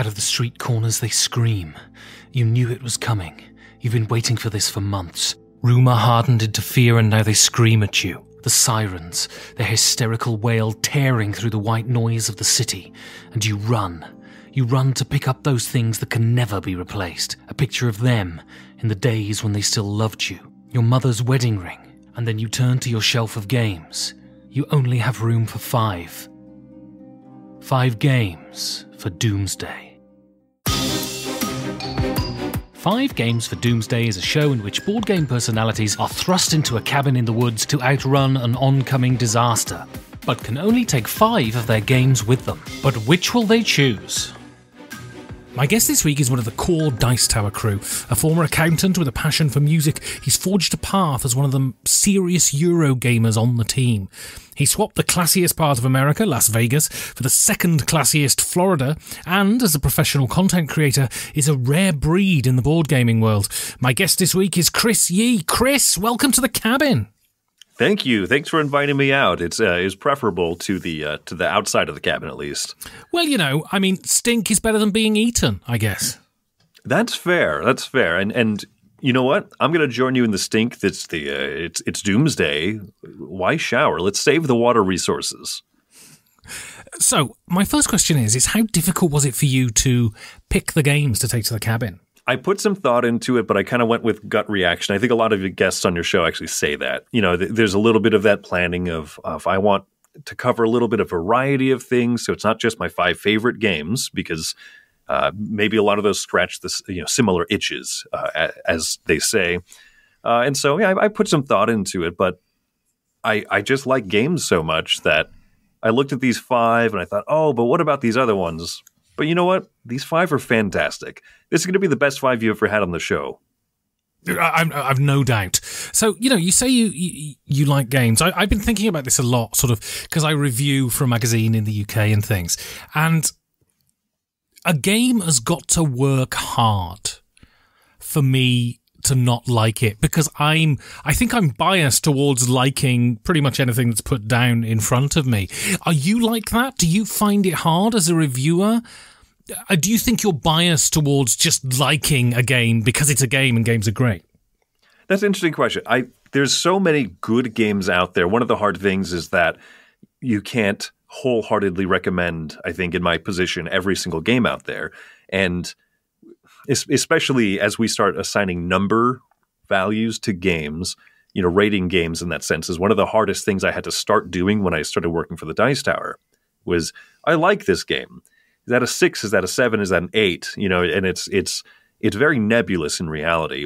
Out of the street corners they scream. You knew it was coming. You've been waiting for this for months. Rumour hardened into fear and now they scream at you. The sirens, their hysterical wail tearing through the white noise of the city. And you run. You run to pick up those things that can never be replaced. A picture of them in the days when they still loved you. Your mother's wedding ring. And then you turn to your shelf of games. You only have room for 5. 5 games for Doomsday. 5 Games for Doomsday is a show in which board game personalities are thrust into a cabin in the woods to outrun an oncoming disaster, but can only take 5 of their games with them. But which will they choose? My guest this week is one of the core Dice Tower crew. A former accountant with a passion for music, he's forged a path as one of the serious Euro gamers on the team. He swapped the classiest part of America, Las Vegas, for the second classiest Florida, and as a professional content creator, is a rare breed in the board gaming world. My guest this week is Chris Yee. Chris, welcome to the cabin. Thank you. Thanks for inviting me out. It's preferable to the outside of the cabin, at least. Well, stink is better than being eaten, I guess. That's fair. That's fair. And you know what? I'm going to join you in the stink. That's it's Doomsday. Why shower? Let's save the water resources. So my first question is how difficult was it for you to pick the games to take to the cabin? I put some thought into it, but I kind of went with gut reaction. I think a lot of your guests on your show actually say that. There's a little bit of that planning of I want to cover a little bit of variety of things, so it's not just my 5 favorite games, because maybe a lot of those scratch this similar itches, as they say. And so, I put some thought into it, but I just like games so much that I looked at these 5 and I thought, oh, but what about these other ones? But you know what? These 5 are fantastic. This is going to be the best 5 you've ever had on the show. I've no doubt. So, you say you like games. I've been thinking about this a lot, sort of, because I review for a magazine in the UK and things. And a game has got to work hard for me to not like it, because I think I'm biased towards liking pretty much anything that's put down in front of me. Are you like that? Do you find it hard as a reviewer? Do you think you're biased towards just liking a game because it's a game and games are great? That's an interesting question. There's so many good games out there. One of the hard things is that you can't wholeheartedly recommend, I think, in my position, every single game out there. And especially as we start assigning number values to games, rating games in that sense is one of the hardest things I had to start doing when I started working for the Dice Tower. Was I like this game? Is that a 6? Is that a 7? Is that an 8? And it's very nebulous in reality.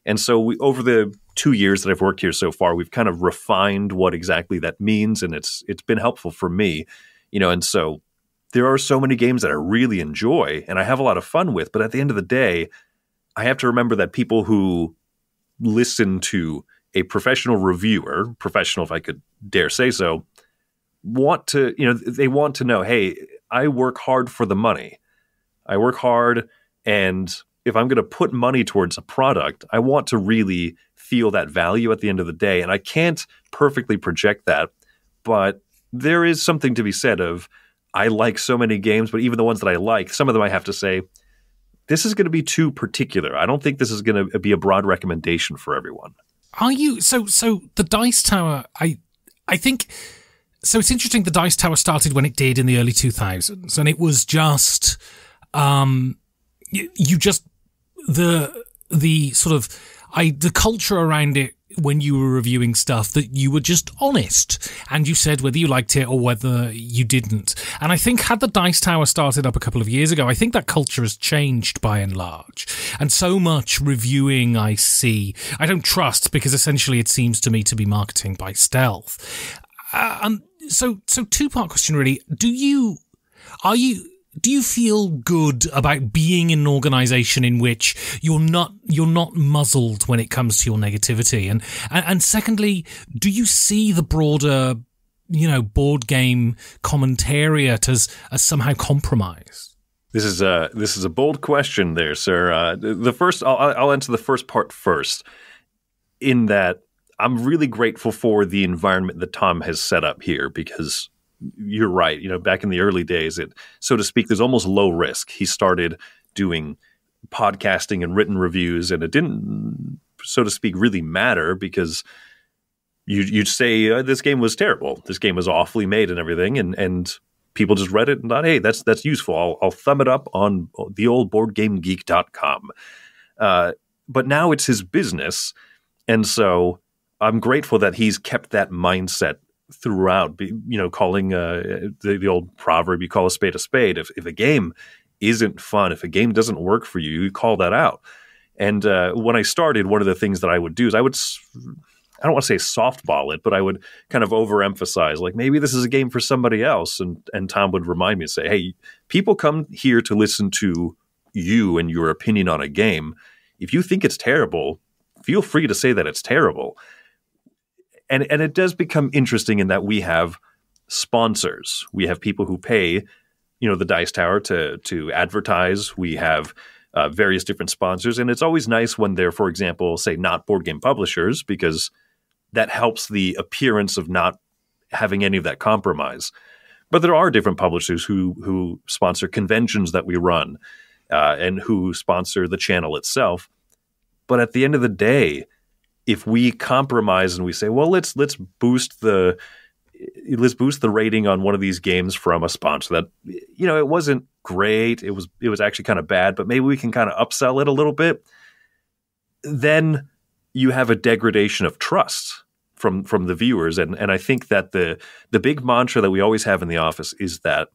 And so over the 2 years that I've worked here so far, we've kind of refined what exactly that means, and it's been helpful for me. And so there are so many games that I really enjoy and I have a lot of fun with, but at the end of the day, I have to remember that people who listen to a professional reviewer, professional if I could dare say so, want to know, hey, I work hard for the money. I work hard, and if I'm going to put money towards a product, I want to really feel that value at the end of the day. And I can't perfectly project that, but there is something to be said of, I like so many games, but even the ones that I like, some of them I have to say, this is going to be too particular. I don't think this is going to be a broad recommendation for everyone. Are you? So the Dice Tower, I think... So it's interesting, the Dice Tower started when it did in the early 2000s, and it was just, the culture around it when you were reviewing stuff, that you were just honest, and you said whether you liked it or whether you didn't. And I think had the Dice Tower started up a couple of years ago, I think that culture has changed by and large. And so much reviewing I see, I don't trust, because essentially it seems to me to be marketing by stealth. So 2-part question really. Do you feel good about being in an organization in which you're not muzzled when it comes to your negativity? And secondly, do you see the broader, board game commentariat as somehow compromised? This is a bold question there, sir. The first, I'll answer the first part first, in that I'm really grateful for the environment that Tom has set up here, because you're right. Back in the early days, it, so to speak, there's almost low risk. He started doing podcasting and written reviews, and it didn't, so to speak, really matter because you'd say this game was terrible. This game was awfully made and everything, and people just read it and thought, hey, that's useful. I'll thumb it up on the old BoardGameGeek.com. But now it's his business, and so I'm grateful that he's kept that mindset throughout. Calling the old proverb, you call a spade a spade. If a game isn't fun, if a game doesn't work for you, you call that out. And when I started, one of the things that I would do is I don't want to say softball it, but I would kind of overemphasize, like, maybe this is a game for somebody else. And Tom would remind me and say, hey, people come here to listen to you and your opinion on a game. If you think it's terrible, feel free to say that it's terrible. And it does become interesting in that we have sponsors. We have people who pay, the Dice Tower to advertise. We have various different sponsors. And it's always nice when they're, for example, say, not board game publishers, because that helps the appearance of not having any of that compromise. But there are different publishers who sponsor conventions that we run and who sponsor the channel itself. But at the end of the day, if we compromise and we say, well, let's boost the rating on one of these games from a sponsor that, it wasn't great, it was actually kind of bad, but maybe we can kind of upsell it a little bit, then you have a degradation of trust from the viewers. And I think that the big mantra that we always have in the office is that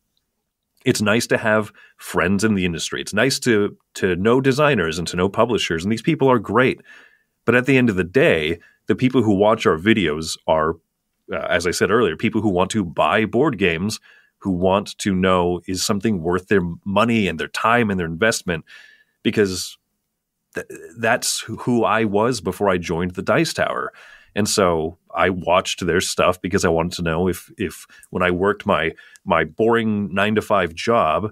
it's nice to have friends in the industry. It's nice to know designers and to know publishers, and these people are great. But at the end of the day, the people who watch our videos are, as I said earlier, people who want to buy board games, who want to know, is something worth their money and their time and their investment? Because that's who I was before I joined the Dice Tower. And so I watched their stuff because I wanted to know if when I worked my boring 9-to-5 job,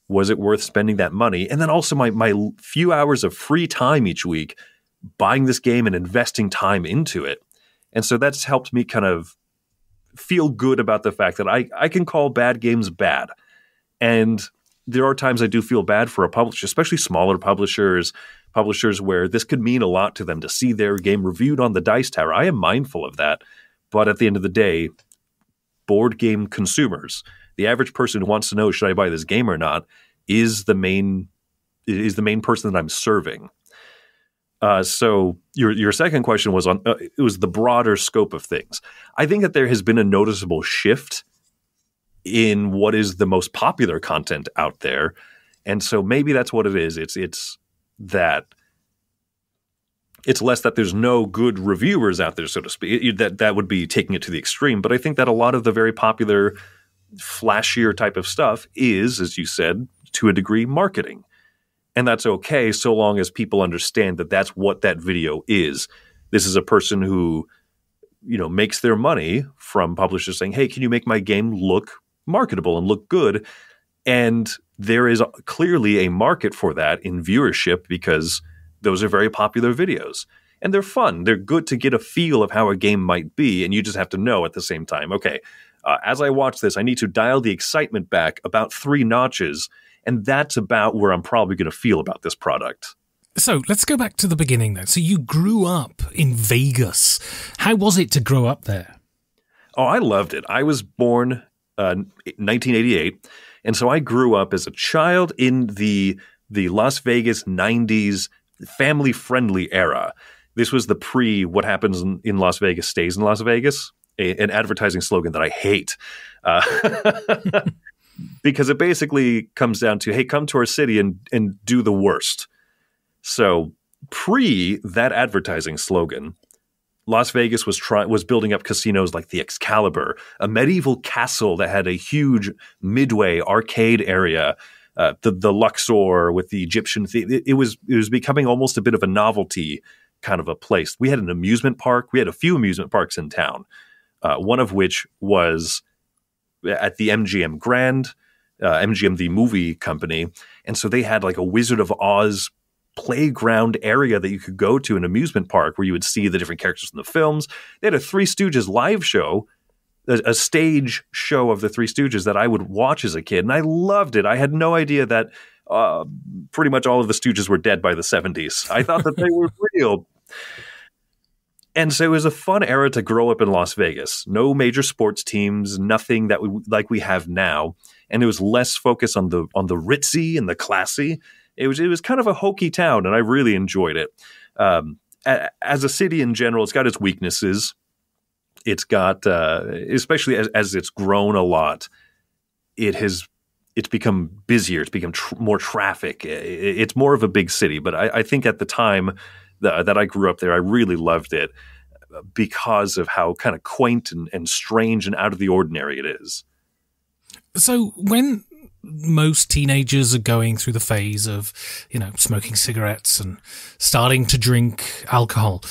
was it worth spending that money? And then also my few hours of free time each week buying this game and investing time into it. And so that's helped me kind of feel good about the fact that I can call bad games bad. And there are times I do feel bad for a publisher, especially smaller publishers where this could mean a lot to them to see their game reviewed on the Dice Tower. I am mindful of that. But at the end of the day, board game consumers, the average person who wants to know, should I buy this game or not, is the main person that I'm serving. So your second question was on it was the broader scope of things. I think that there has been a noticeable shift in what is the most popular content out there, and so maybe that's what it is. It's that it's less that there's no good reviewers out there, so to speak. That would be taking it to the extreme. But I think that a lot of the very popular, flashier type of stuff is, as you said, to a degree, marketing. And that's okay so long as people understand that that's what that video is. This is a person who, makes their money from publishers saying, hey, can you make my game look marketable and look good? And there is clearly a market for that in viewership because those are very popular videos. And they're fun. They're good to get a feel of how a game might be. And you just have to know at the same time, okay, as I watch this, I need to dial the excitement back about 3 notches. And that's about where I'm probably going to feel about this product. So let's go back to the beginning then. So you grew up in Vegas. How was it to grow up there? Oh, I loved it. I was born 1988. And so I grew up as a child in the Las Vegas 90s family-friendly era. This was the what happens in Las Vegas stays in Las Vegas, an advertising slogan that I hate. Because it basically comes down to, hey, come to our city and do the worst. So that advertising slogan, Las Vegas was building up casinos like the Excalibur, a medieval castle that had a huge midway arcade area, the Luxor with the Egyptian theme. It was becoming almost a bit of a novelty kind of a place. We had an amusement park. We had a few amusement parks in town, one of which was at the MGM Grand, MGM the movie company. And so they had like a Wizard of Oz playground area that you could go to, an amusement park where you would see the different characters from the films. They had a Three Stooges live show a stage show of the Three Stooges that I would watch as a kid, and I loved it. I had no idea that pretty much all of the Stooges were dead by the 70s. I thought that they were real. And so it was a fun era to grow up in Las Vegas. No major sports teams, nothing that we have now. And it was less focus on the ritzy and the classy. It was kind of a hokey town, and I really enjoyed it. As a city in general, it's got its weaknesses. It's got, especially as it's grown a lot, it's become busier. It's become more traffic. It's more of a big city. But I think at the time that I grew up there, I really loved it because of how kind of quaint and strange and out of the ordinary it is. So when most teenagers are going through the phase of, smoking cigarettes and starting to drink alcohol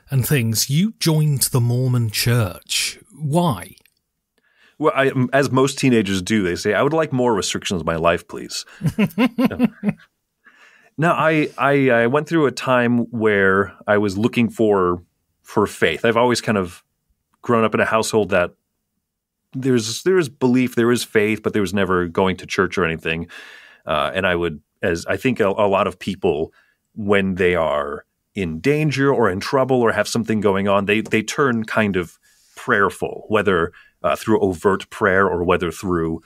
and things, you joined the Mormon Church. Why? Well, as most teenagers do, they say, I would like more restrictions in my life, please. No, I went through a time where I was looking for faith. I've always kind of grown up in a household that there is belief, there is faith, but there was never going to church or anything. And I would, as I think a lot of people, when they are in danger or in trouble or have something going on, they turn kind of prayerful, whether through overt prayer or whether through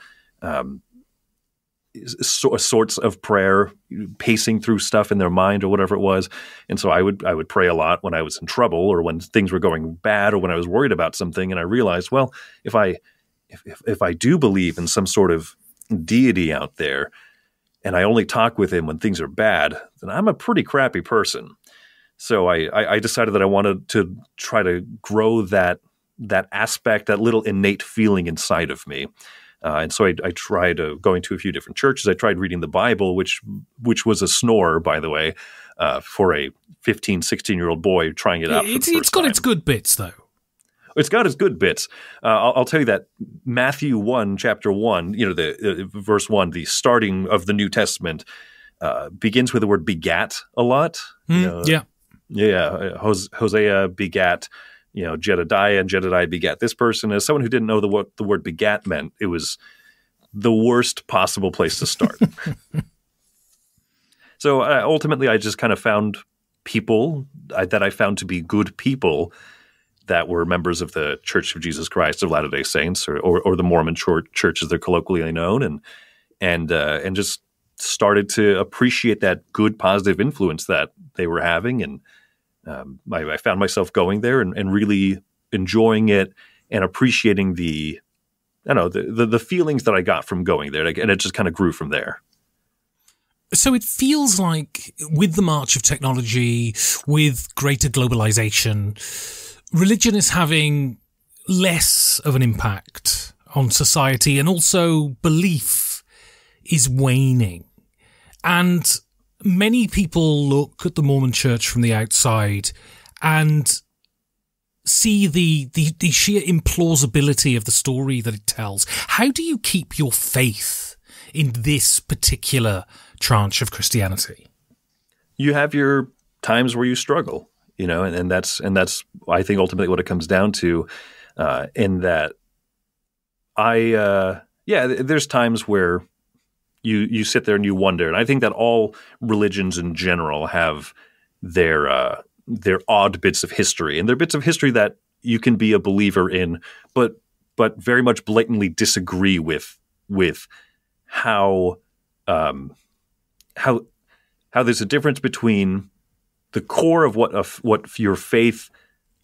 sorts of prayer, pacing through stuff in their mind or whatever it was. And so I would pray a lot when I was in trouble or when things were going bad or when I was worried about something. And I realized, well, if I do believe in some sort of deity out there and I only talk with him when things are bad, then I'm a pretty crappy person. So I decided that I wanted to try to grow that aspect, that little innate feeling inside of me. And so I tried going to a few different churches. I tried reading the Bible, which was a snore, by the way, for a 15, 16-year-old boy trying it out for the first It's got time. its good bits, though. It's got its good bits. I'll tell you that Matthew 1, chapter 1, the verse 1, the starting of the New Testament, begins with the word begat a lot. Yeah. Yeah. Hosea begat, Jedediah, and Jedediah begat this person. As someone who didn't know what the word begat meant, it was the worst possible place to start. So ultimately, I just kind of found people that I found to be good people that were members of the Church of Jesus Christ of Latter-day Saints, or the Mormon Church as they're colloquially known, and just started to appreciate that good, positive influence that they were having, and I found myself going there and really enjoying it and appreciating the feelings that I got from going there, and it just kind of grew from there. So it feels like with the march of technology, with greater globalization, religion is having less of an impact on society, and also belief is waning. And many people look at the Mormon Church from the outside and see the sheer implausibility of the story that it tells. How do you keep your faith in this particular tranche of Christianity? You have your times where you struggle, and that's I think ultimately what it comes down to. In that, there's times where you sit there and you wonder, and I think that all religions in general have their odd bits of history, and they're bits of history that you can be a believer in, but very much blatantly disagree with how there's a difference between the core of what your faith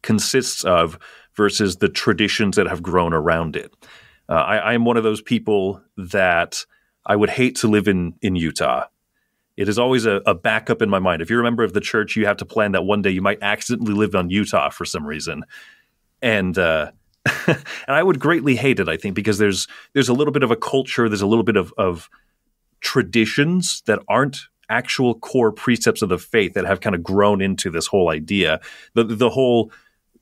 consists of versus the traditions that have grown around it. I am one of those people that I would hate to live in Utah. It is always a backup in my mind. If you're a member of the church, you have to plan that one day you might accidentally live on Utah for some reason. And and I would greatly hate it, I think, because there's a little bit of a culture, there's a little bit of traditions that aren't actual core precepts of the faith that have kind of grown into this whole idea. The whole,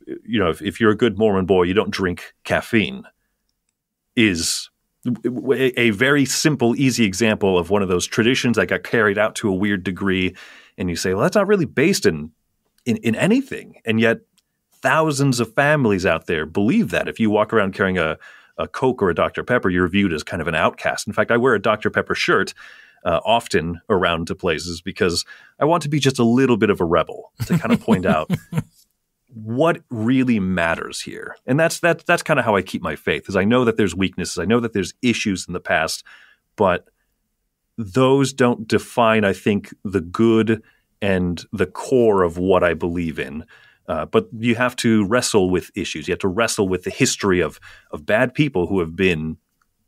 if you're a good Mormon boy, you don't drink caffeine is a very simple, easy example of one of those traditions that got carried out to a weird degree. And you say, well, that's not really based in anything. And yet thousands of families out there believe that. If you walk around carrying a Coke or a Dr. Pepper, you're viewed as kind of an outcast. In fact, I wear a Dr. Pepper shirt often around to places because I want to be just a little bit of a rebel to kind of point out what really matters here. And that's kind of how I keep my faith, is I know that there's weaknesses. I know that there's issues in the past, but those don't define, I think, the good and the core of what I believe in. But you have to wrestle with issues. You have to wrestle with the history of bad people who have been,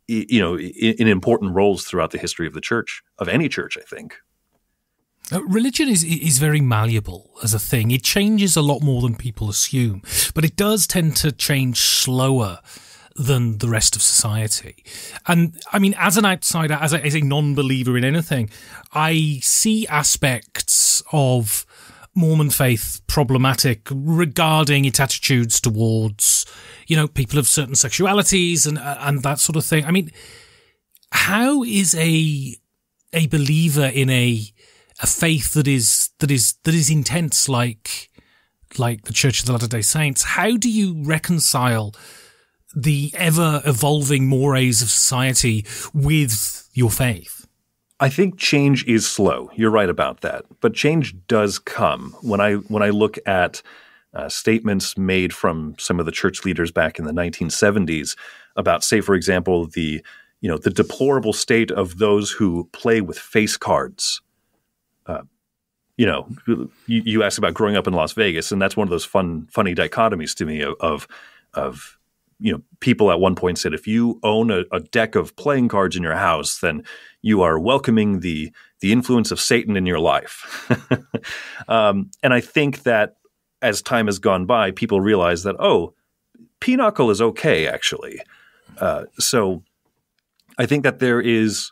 in important roles throughout the history of the church, of any church, I think. Religion is very malleable as a thing. It changes a lot more than people assume, but it does tend to change slower than the rest of society. And I mean, as an outsider, as a non-believer in anything, I see aspects of Mormon faith problematic regarding its attitudes towards, people of certain sexualities and that sort of thing. I mean, how is a believer in a faith that is intense like the Church of the Latter-day Saints? How do you reconcile the ever evolving mores of society with your faith? I think change is slow. You're right about that. But change does come. When I look at statements made from some of the church leaders back in the 1970s about, say, for example, the deplorable state of those who play with face cards. You asked about growing up in Las Vegas, and that's one of those funny dichotomies to me of people at one point said, if you own a deck of playing cards in your house, then you are welcoming the influence of Satan in your life. And I think that as time has gone by, people realize that, pinochle is okay, actually. So I think that there is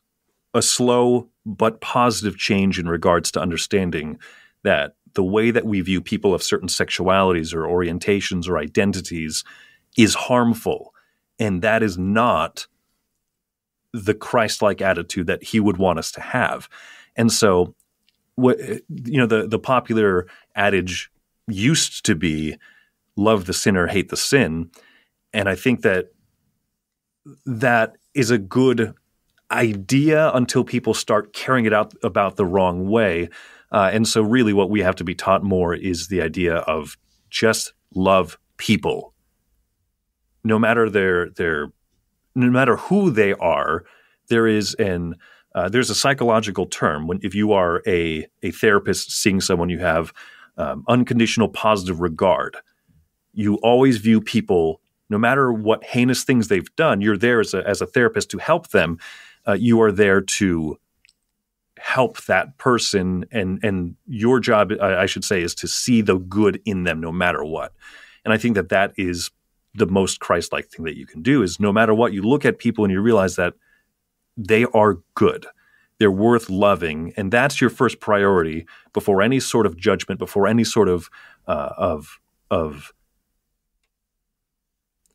a slow but positive change in regards to understanding that the way that we view people of certain sexualities or orientations or identities is harmful, and that is not the Christ-like attitude that he would want us to have. And so, the popular adage used to be, love the sinner, hate the sin. And I think that is a good idea until people start carrying it out about the wrong way. And so really what we have to be taught more is the idea of just love people. No matter no matter who they are, there's a psychological term if you are a therapist seeing someone, you have unconditional positive regard. You always view people, no matter what heinous things they've done, you're there as a therapist to help them. You are there to help that person, and your job, I should say, is to see the good in them no matter what. And I think that is the most Christ-like thing that you can do, is no matter what, you look at people and you realize that they are good. They're worth loving. And that's your first priority before any sort of judgment, before any sort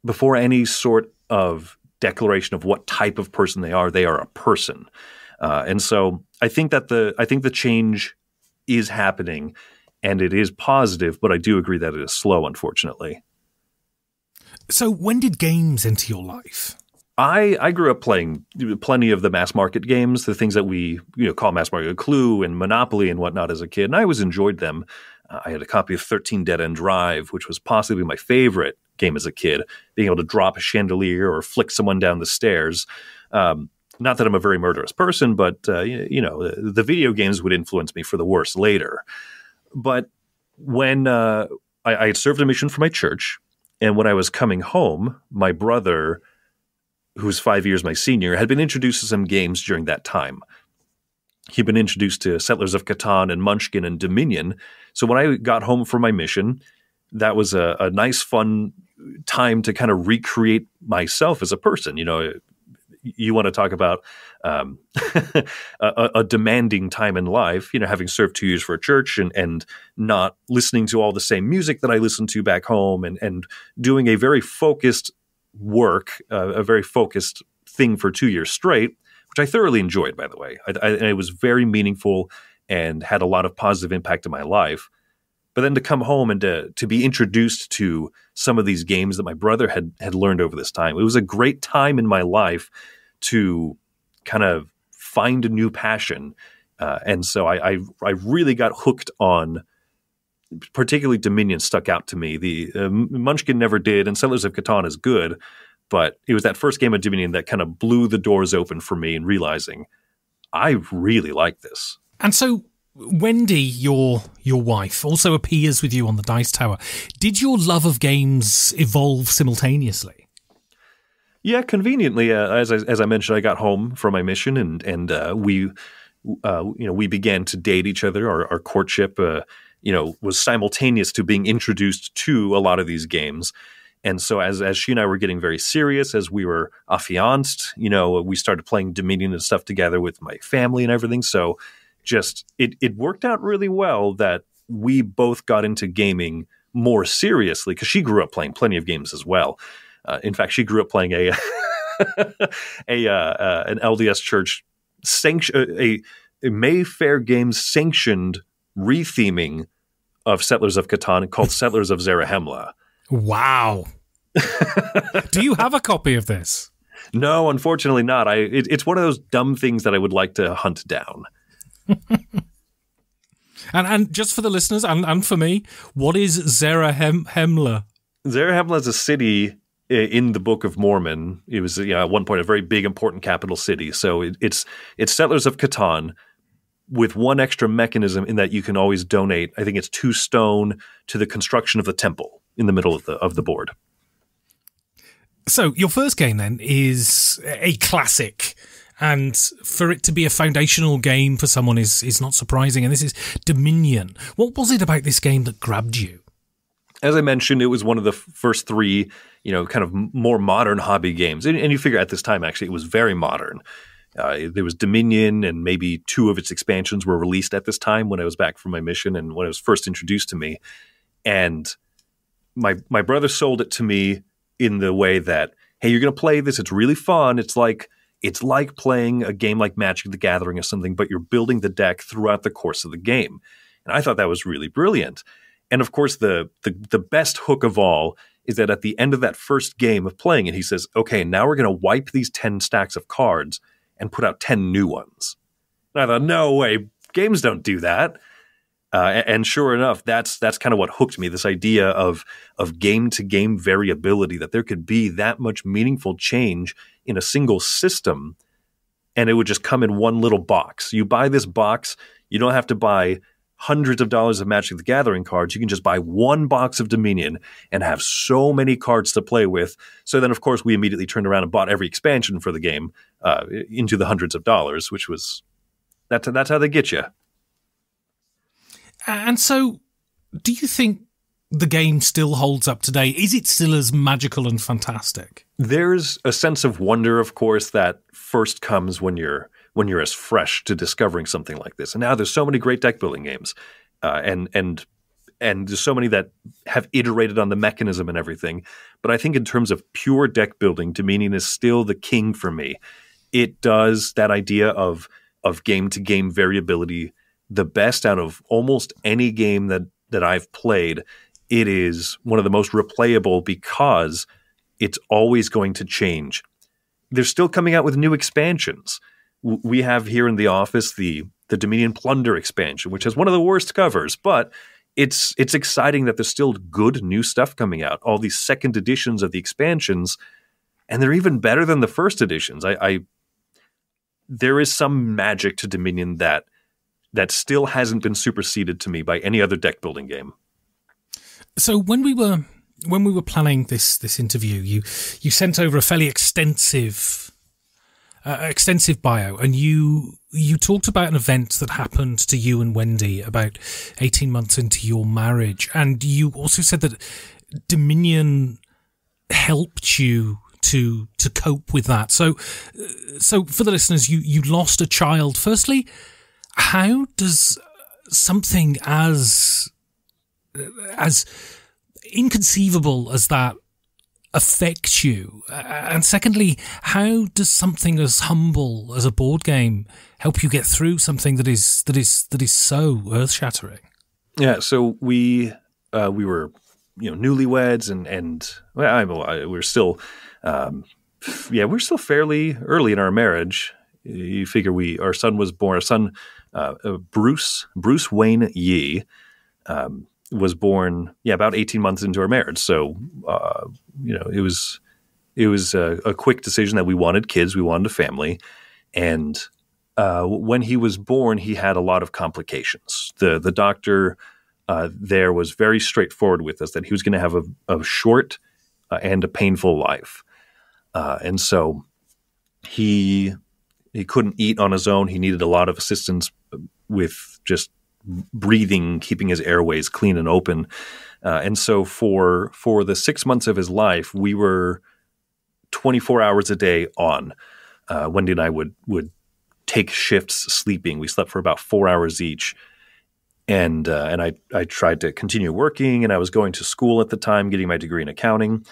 before any sort of declaration of what type of person they are. They are a person. And so I think the change is happening and it is positive, but I do agree that it is slow, unfortunately. So when did games enter your life? I grew up playing plenty of the mass market games, the things that we call mass market, Clue and Monopoly and whatnot as a kid, and I always enjoyed them. I had a copy of 13 Dead End Drive, which was possibly my favorite game as a kid, being able to drop a chandelier or flick someone down the stairs. Not that I'm a very murderous person, but the video games would influence me for the worse later. But when I had served a mission for my church, and when I was coming home, my brother, who was 5 years my senior, had been introduced to some games during that time. He'd been introduced to Settlers of Catan and Munchkin and Dominion. So when I got home from my mission, that was a nice, fun time to kind of recreate myself as a person. You want to talk about a demanding time in life, having served 2 years for a church and not listening to all the same music that I listened to back home and doing a very focused work, a very focused thing for 2 years straight, which I thoroughly enjoyed, by the way. It was very meaningful and had a lot of positive impact in my life. But then to come home and to be introduced to some of these games that my brother had learned over this time, it was a great time in my life to kind of find a new passion. And so I really got hooked on, particularly Dominion stuck out to me. The Munchkin never did, and Settlers of Catan is good, but it was that first game of Dominion that kind of blew the doors open for me in realizing I really like this. And so Wendy, your wife, also appears with you on the Dice Tower. Did your love of games evolve simultaneously? Yeah, conveniently, as I mentioned, I got home from my mission, and we began to date each other. Our courtship, was simultaneous to being introduced to a lot of these games. And so as she and I were getting very serious, as we were affianced, we started playing Dominion and stuff together with my family and everything. So just it worked out really well that we both got into gaming more seriously, because she grew up playing plenty of games as well. In fact, she grew up playing an LDS Church a Mayfair Games sanctioned retheming of Settlers of Catan called Settlers of Zarahemla. Wow. Do you have a copy of this? No, unfortunately not. It's one of those dumb things that I would like to hunt down. And just for the listeners and for me, what is Zarahemla? Zarahemla is a city in the Book of Mormon. It was at one point a very big, important capital city. So it's Settlers of Catan with one extra mechanism in that you can always donate, I think it's 2 stone, to the construction of the temple in the middle of the board. So your first game then is a classic, and for it to be a foundational game for someone is not surprising. And this is Dominion. What was it about this game that grabbed you? As I mentioned, it was one of the first 3, kind of more modern hobby games. And you figure at this time, actually, it was very modern. There was Dominion, and maybe 2 of its expansions were released at this time when I was back from my mission and when it was first introduced to me. And my brother sold it to me in the way that, hey, you're going to play this. It's really fun. It's like playing a game like Magic the Gathering or something, but you're building the deck throughout the course of the game. And I thought that was really brilliant. And of course, the best hook of all is that at the end of that first game of playing it, he says, okay, now we're going to wipe these 10 stacks of cards and put out 10 new ones. And I thought, no way, games don't do that. And sure enough, that's kind of what hooked me, this idea of game-to-game variability, that there could be that much meaningful change in a single system, and it would just come in one little box. You buy this box, you don't have to buy hundreds of dollars of Magic the Gathering cards. You can just buy one box of Dominion and have so many cards to play with. So then, of course, we immediately turned around and bought every expansion for the game into the hundreds of dollars, which was that's how they get you. And so, do you think the game still holds up today? Is it still as magical and fantastic? There's a sense of wonder, of course, that first comes when you're as fresh to discovering something like this. And now there's so many great deck building games, and there's so many that have iterated on the mechanism and everything. But I think in terms of pure deck building, Dominion is still the king for me. It does that idea of game to game variability the best out of almost any game that I've played. It is one of the most replayable because it's always going to change. They're still coming out with new expansions. We have here in the office the Dominion Plunder expansion, which has one of the worst covers, but it's exciting that there's still good new stuff coming out. All these second editions of the expansions, and they're even better than the first editions. There is some magic to Dominion that still hasn't been superseded to me by any other deck building game. So when we were planning this interview, you sent over a fairly extensive bio, and you talked about an event that happened to you and Wendy about 18 months into your marriage, and you also said that Dominion helped you to cope with that. So for the listeners, you lost a child. Firstly, how does something as inconceivable as that affect you? And secondly, how does something as humble as a board game help you get through something that is so earth-shattering? Yeah, so we were, newlyweds, and we're still, we're still fairly early in our marriage. You figure our son was born. Our son, Bruce Wayne Yee, was born, about 18 months into our marriage. So, it was a quick decision that we wanted kids, we wanted a family, and when he was born, he had a lot of complications. The doctor there was very straightforward with us that he was going to have a short and a painful life, and so he couldn't eat on his own. He needed a lot of assistance with just breathing, keeping his airways clean and open, and so for the 6 months of his life, we were 24 hours a day on. Wendy and I would take shifts sleeping. We slept for about 4 hours each. And I tried to continue working, and I was going to school at the time, getting my degree in accounting.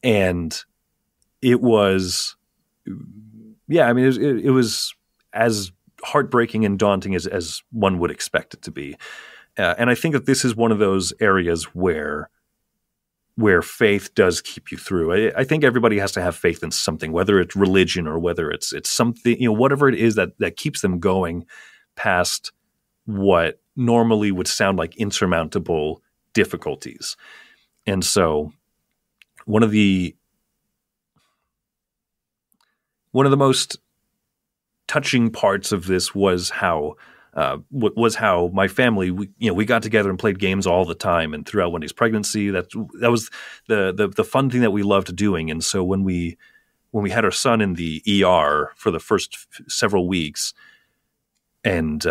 And it was, it was as heartbreaking and daunting as one would expect it to be. And I think that this is one of those areas where faith does keep you through. I think everybody has to have faith in something, whether it's religion or whether it's something, whatever it is that keeps them going past what normally would sound like insurmountable difficulties. And so one of the most touching parts of this was how my family, we got together and played games all the time, and throughout Wendy's pregnancy, that was the fun thing that we loved doing. And so when we had our son in the ER for the first several weeks, and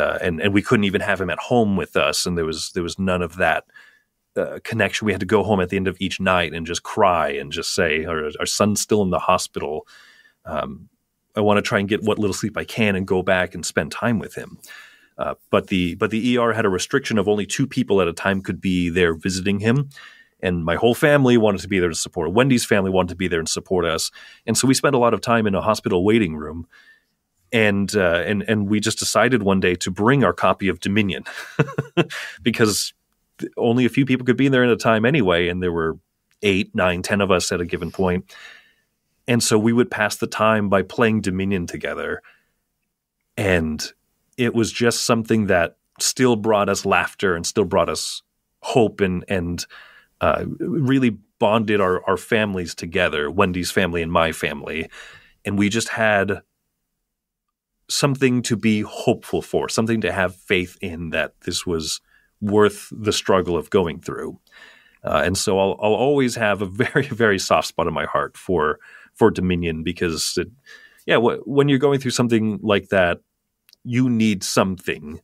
we couldn't even have him at home with us, and there was none of that connection. We had to go home at the end of each night and just cry and just say, our son's still in the hospital. I want to try and get what little sleep I can and go back and spend time with him. But the ER had a restriction of only 2 people at a time could be there visiting him. And my whole family wanted to be there to support. Wendy's family wanted to be there and support us. And so we spent a lot of time in a hospital waiting room. And we just decided one day to bring our copy of Dominion because only a few people could be in there at a time anyway. And there were 8, 9, 10 of us at a given point. And so we would pass the time by playing Dominion together. And it was just something that still brought us laughter and still brought us hope and really bonded our families together, Wendy's family and my family. And we just had something to be hopeful for, something to have faith in, that this was worth the struggle of going through. And so I'll always have a very, very soft spot in my heart for Dominion, because when you're going through something like that, you need something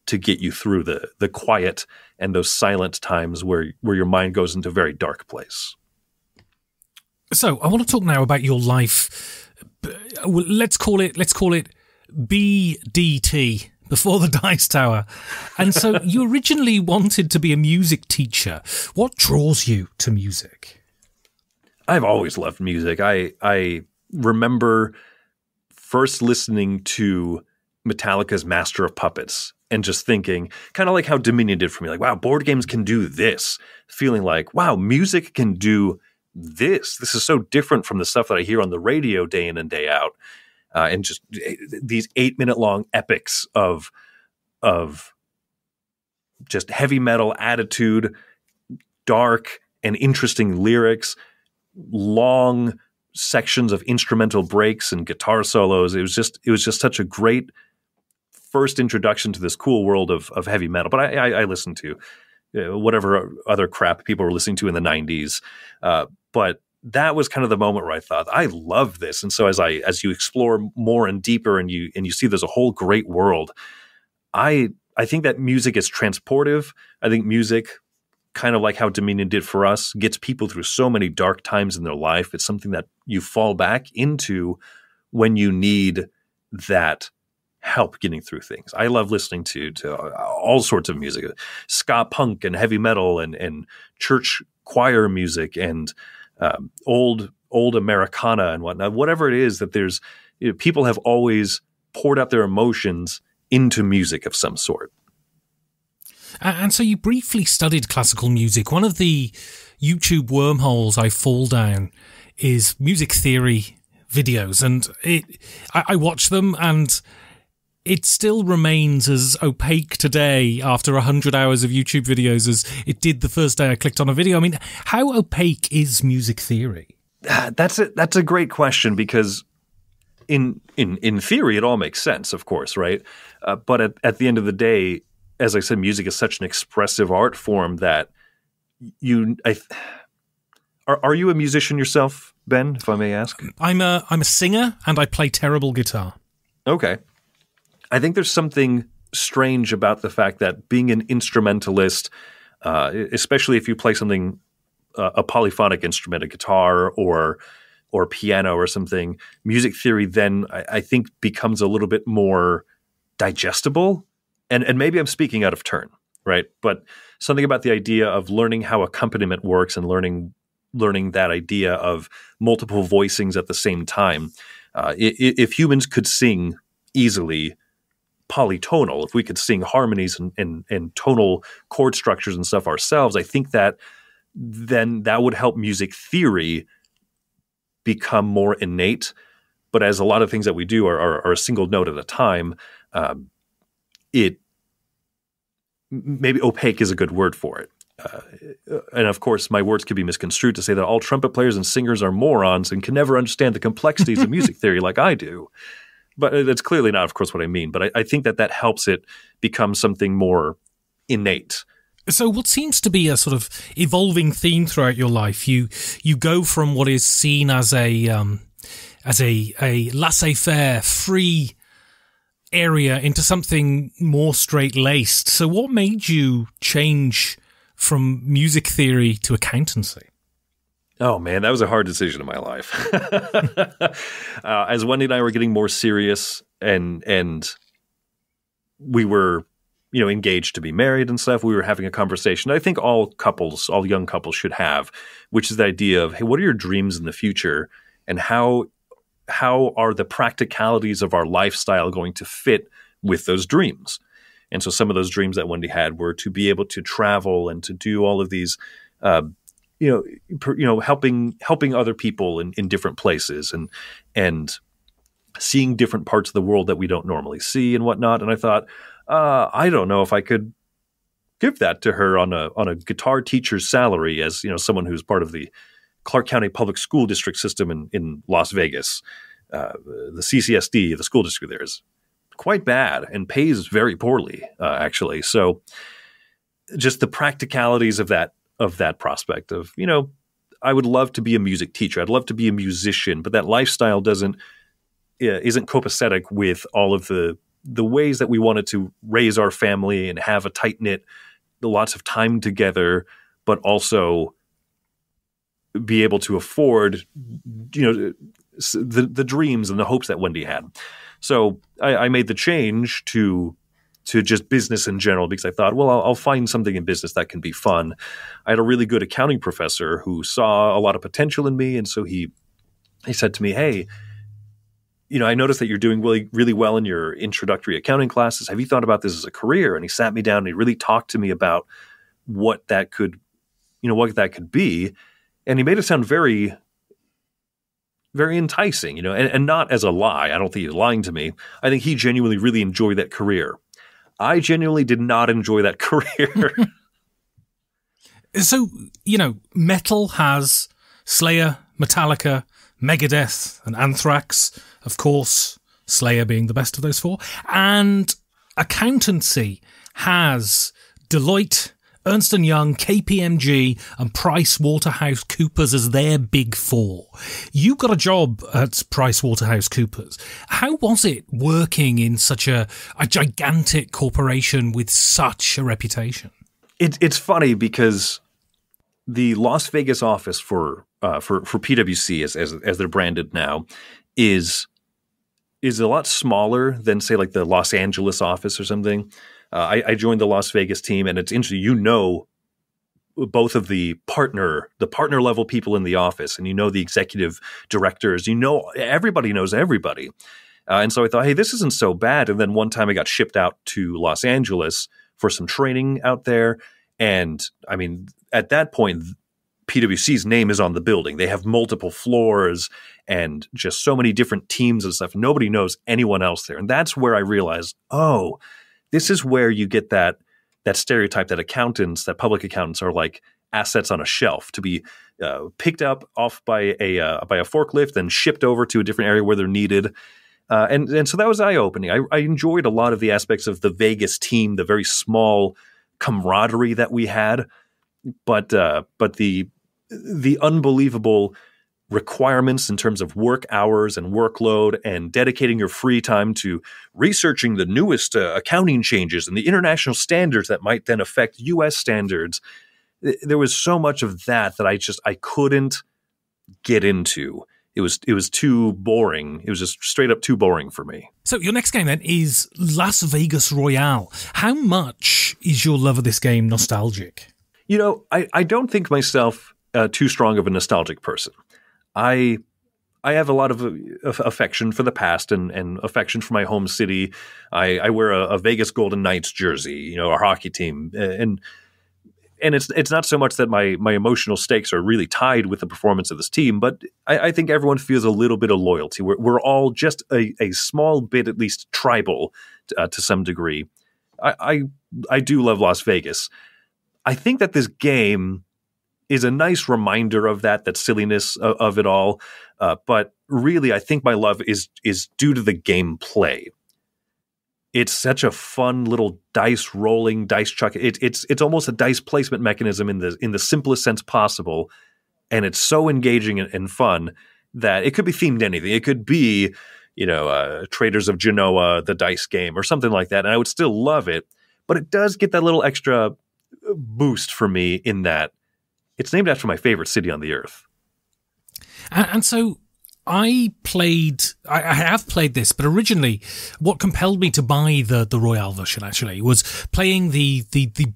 to get you through the quiet and those silent times where your mind goes into a very dark place. So I want to talk now about your life. Let's call it BDT, Before the Dice Tower. And so you originally wanted to be a music teacher. What draws you to music? I've always loved music. I remember first listening to Metallica's Master of Puppets and just thinking, kind of like how Dominion did for me, like, wow, board games can do this. Feeling like, wow, music can do this. This is so different from the stuff that I hear on the radio day in and day out. And just these 8-minute long epics of just heavy metal attitude, dark and interesting lyrics, long sections of instrumental breaks and guitar solos. It was just such a great first introduction to this cool world of heavy metal. But I listened to whatever other crap people were listening to in the 90s. But that was kind of the moment where I thought, I love this. And so as you explore more and deeper and you see there's a whole great world, I think that music is transportive. I think music, kind of like how Dominion did for us, gets people through so many dark times in their life. It's something that you fall back into when you need that help getting through things. I love listening to all sorts of music, ska punk and heavy metal and church choir music and old Americana and whatnot. Whatever it is that there's, people have always poured out their emotions into music of some sort. And so you briefly studied classical music. One of the YouTube wormholes I fall down is music theory videos, and I watch them, and it still remains as opaque today after 100 hours of YouTube videos as it did the first day I clicked on a video. I mean, how opaque is music theory? That's a great question, because in theory it all makes sense, of course, right? But at the end of the day, as I said, music is such an expressive art form that are you a musician yourself, Ben, if I may ask? I'm a singer, and I play terrible guitar. Okay. I think there's something strange about the fact that being an instrumentalist, especially if you play something, a polyphonic instrument, a guitar or piano or something, music theory then I think becomes a little bit more digestible. And maybe I'm speaking out of turn, right? But something about the idea of learning how accompaniment works and learning that idea of multiple voicings at the same time. If humans could sing easily polytonal, if we could sing harmonies and tonal chord structures and stuff ourselves, I think that then that would help music theory become more innate. But as a lot of things that we do are a single note at a time, it maybe opaque is a good word for it. And of course, my words could be misconstrued to say that all trumpet players and singers are morons and can never understand the complexities of music theory like I do. But that's clearly not, of course, what I mean. But I think that helps it become something more innate. So what seems to be a sort of evolving theme throughout your life, you go from what is seen as a laissez-faire, free area into something more straight-laced. So what made you change from music theory to accountancy? Oh, man, that was a hard decision in my life. As Wendy and I were getting more serious and we were, engaged to be married and stuff, we were having a conversation I think all young couples should have, which is the idea of, hey, what are your dreams in the future? And how are the practicalities of our lifestyle going to fit with those dreams? And so some of those dreams that Wendy had were to be able to travel and to do all of these, helping other people in different places and seeing different parts of the world that we don't normally see and whatnot. And I thought, I don't know if I could give that to her on a guitar teacher's salary as, someone who's part of the Clark County Public School District system in Las Vegas. The CCSD, the school district there, is quite bad and pays very poorly, actually. So just the practicalities of that prospect of, I would love to be a music teacher. I'd love to be a musician, but that lifestyle isn't copacetic with all of the ways that we wanted to raise our family and have a tight-knit, lots of time together, but also be able to afford, the dreams and the hopes that Wendy had. So I made the change to just business in general, because I thought, well, I'll find something in business that can be fun. I had a really good accounting professor who saw a lot of potential in me. And so he said to me, hey, I noticed that you're doing really, really well in your introductory accounting classes. Have you thought about this as a career? And he sat me down and he really talked to me about what that could be. And he made it sound very, very enticing, and not as a lie. I don't think he's lying to me. I think he genuinely really enjoyed that career. I genuinely did not enjoy that career. So, metal has Slayer, Metallica, Megadeth, and Anthrax, of course, Slayer being the best of those four. And accountancy has Deloitte, Ernst & Young, KPMG, and PricewaterhouseCoopers as their big four. You got a job at PricewaterhouseCoopers. How was it working in such a gigantic corporation with such a reputation? It's funny because the Las Vegas office for PwC, as they're branded now, is a lot smaller than, say, like the Los Angeles office or something. I joined the Las Vegas team, and it's interesting. Both of the partner level people in the office, and the executive directors. Everybody knows everybody, and so I thought, hey, this isn't so bad. And then one time I got shipped out to Los Angeles for some training out there. And I mean, at that point, PwC's name is on the building. They have multiple floors and just so many different teams and stuff. Nobody knows anyone else there. And that's where I realized, oh, this is where you get that stereotype that public accountants are like assets on a shelf to be picked up off by a forklift and shipped over to a different area where they're needed. And so that was eye-opening. I enjoyed a lot of the aspects of the Vegas team, the very small camaraderie that we had, but the unbelievable requirements in terms of work hours and workload and dedicating your free time to researching the newest accounting changes and the international standards that might then affect U.S. standards. There was so much of that I couldn't get into. It was too boring. It was just straight up too boring for me. So your next game then is Las Vegas Royale. How much is your love of this game nostalgic? You know, I don't think myself too strong of a nostalgic person. I have a lot of affection for the past and affection for my home city. I wear a Vegas Golden Knights jersey, you know, our hockey team, and it's not so much that my emotional stakes are really tied with the performance of this team, but I think everyone feels a little bit of loyalty. We're all just a small bit, at least tribal, to some degree. I do love Las Vegas. I think that this game is a nice reminder of that silliness of it all. But really, I think my love is due to the gameplay. It's such a fun little dice rolling, dice chuck. It's almost a dice placement mechanism in the simplest sense possible, and it's so engaging and fun that it could be themed anything. It could be, you know, Traders of Genoa, the dice game, or something like that, and I would still love it. But it does get that little extra boost for me in that it's named after my favorite city on the earth. And so I have played this, but originally what compelled me to buy the Royale version actually was playing the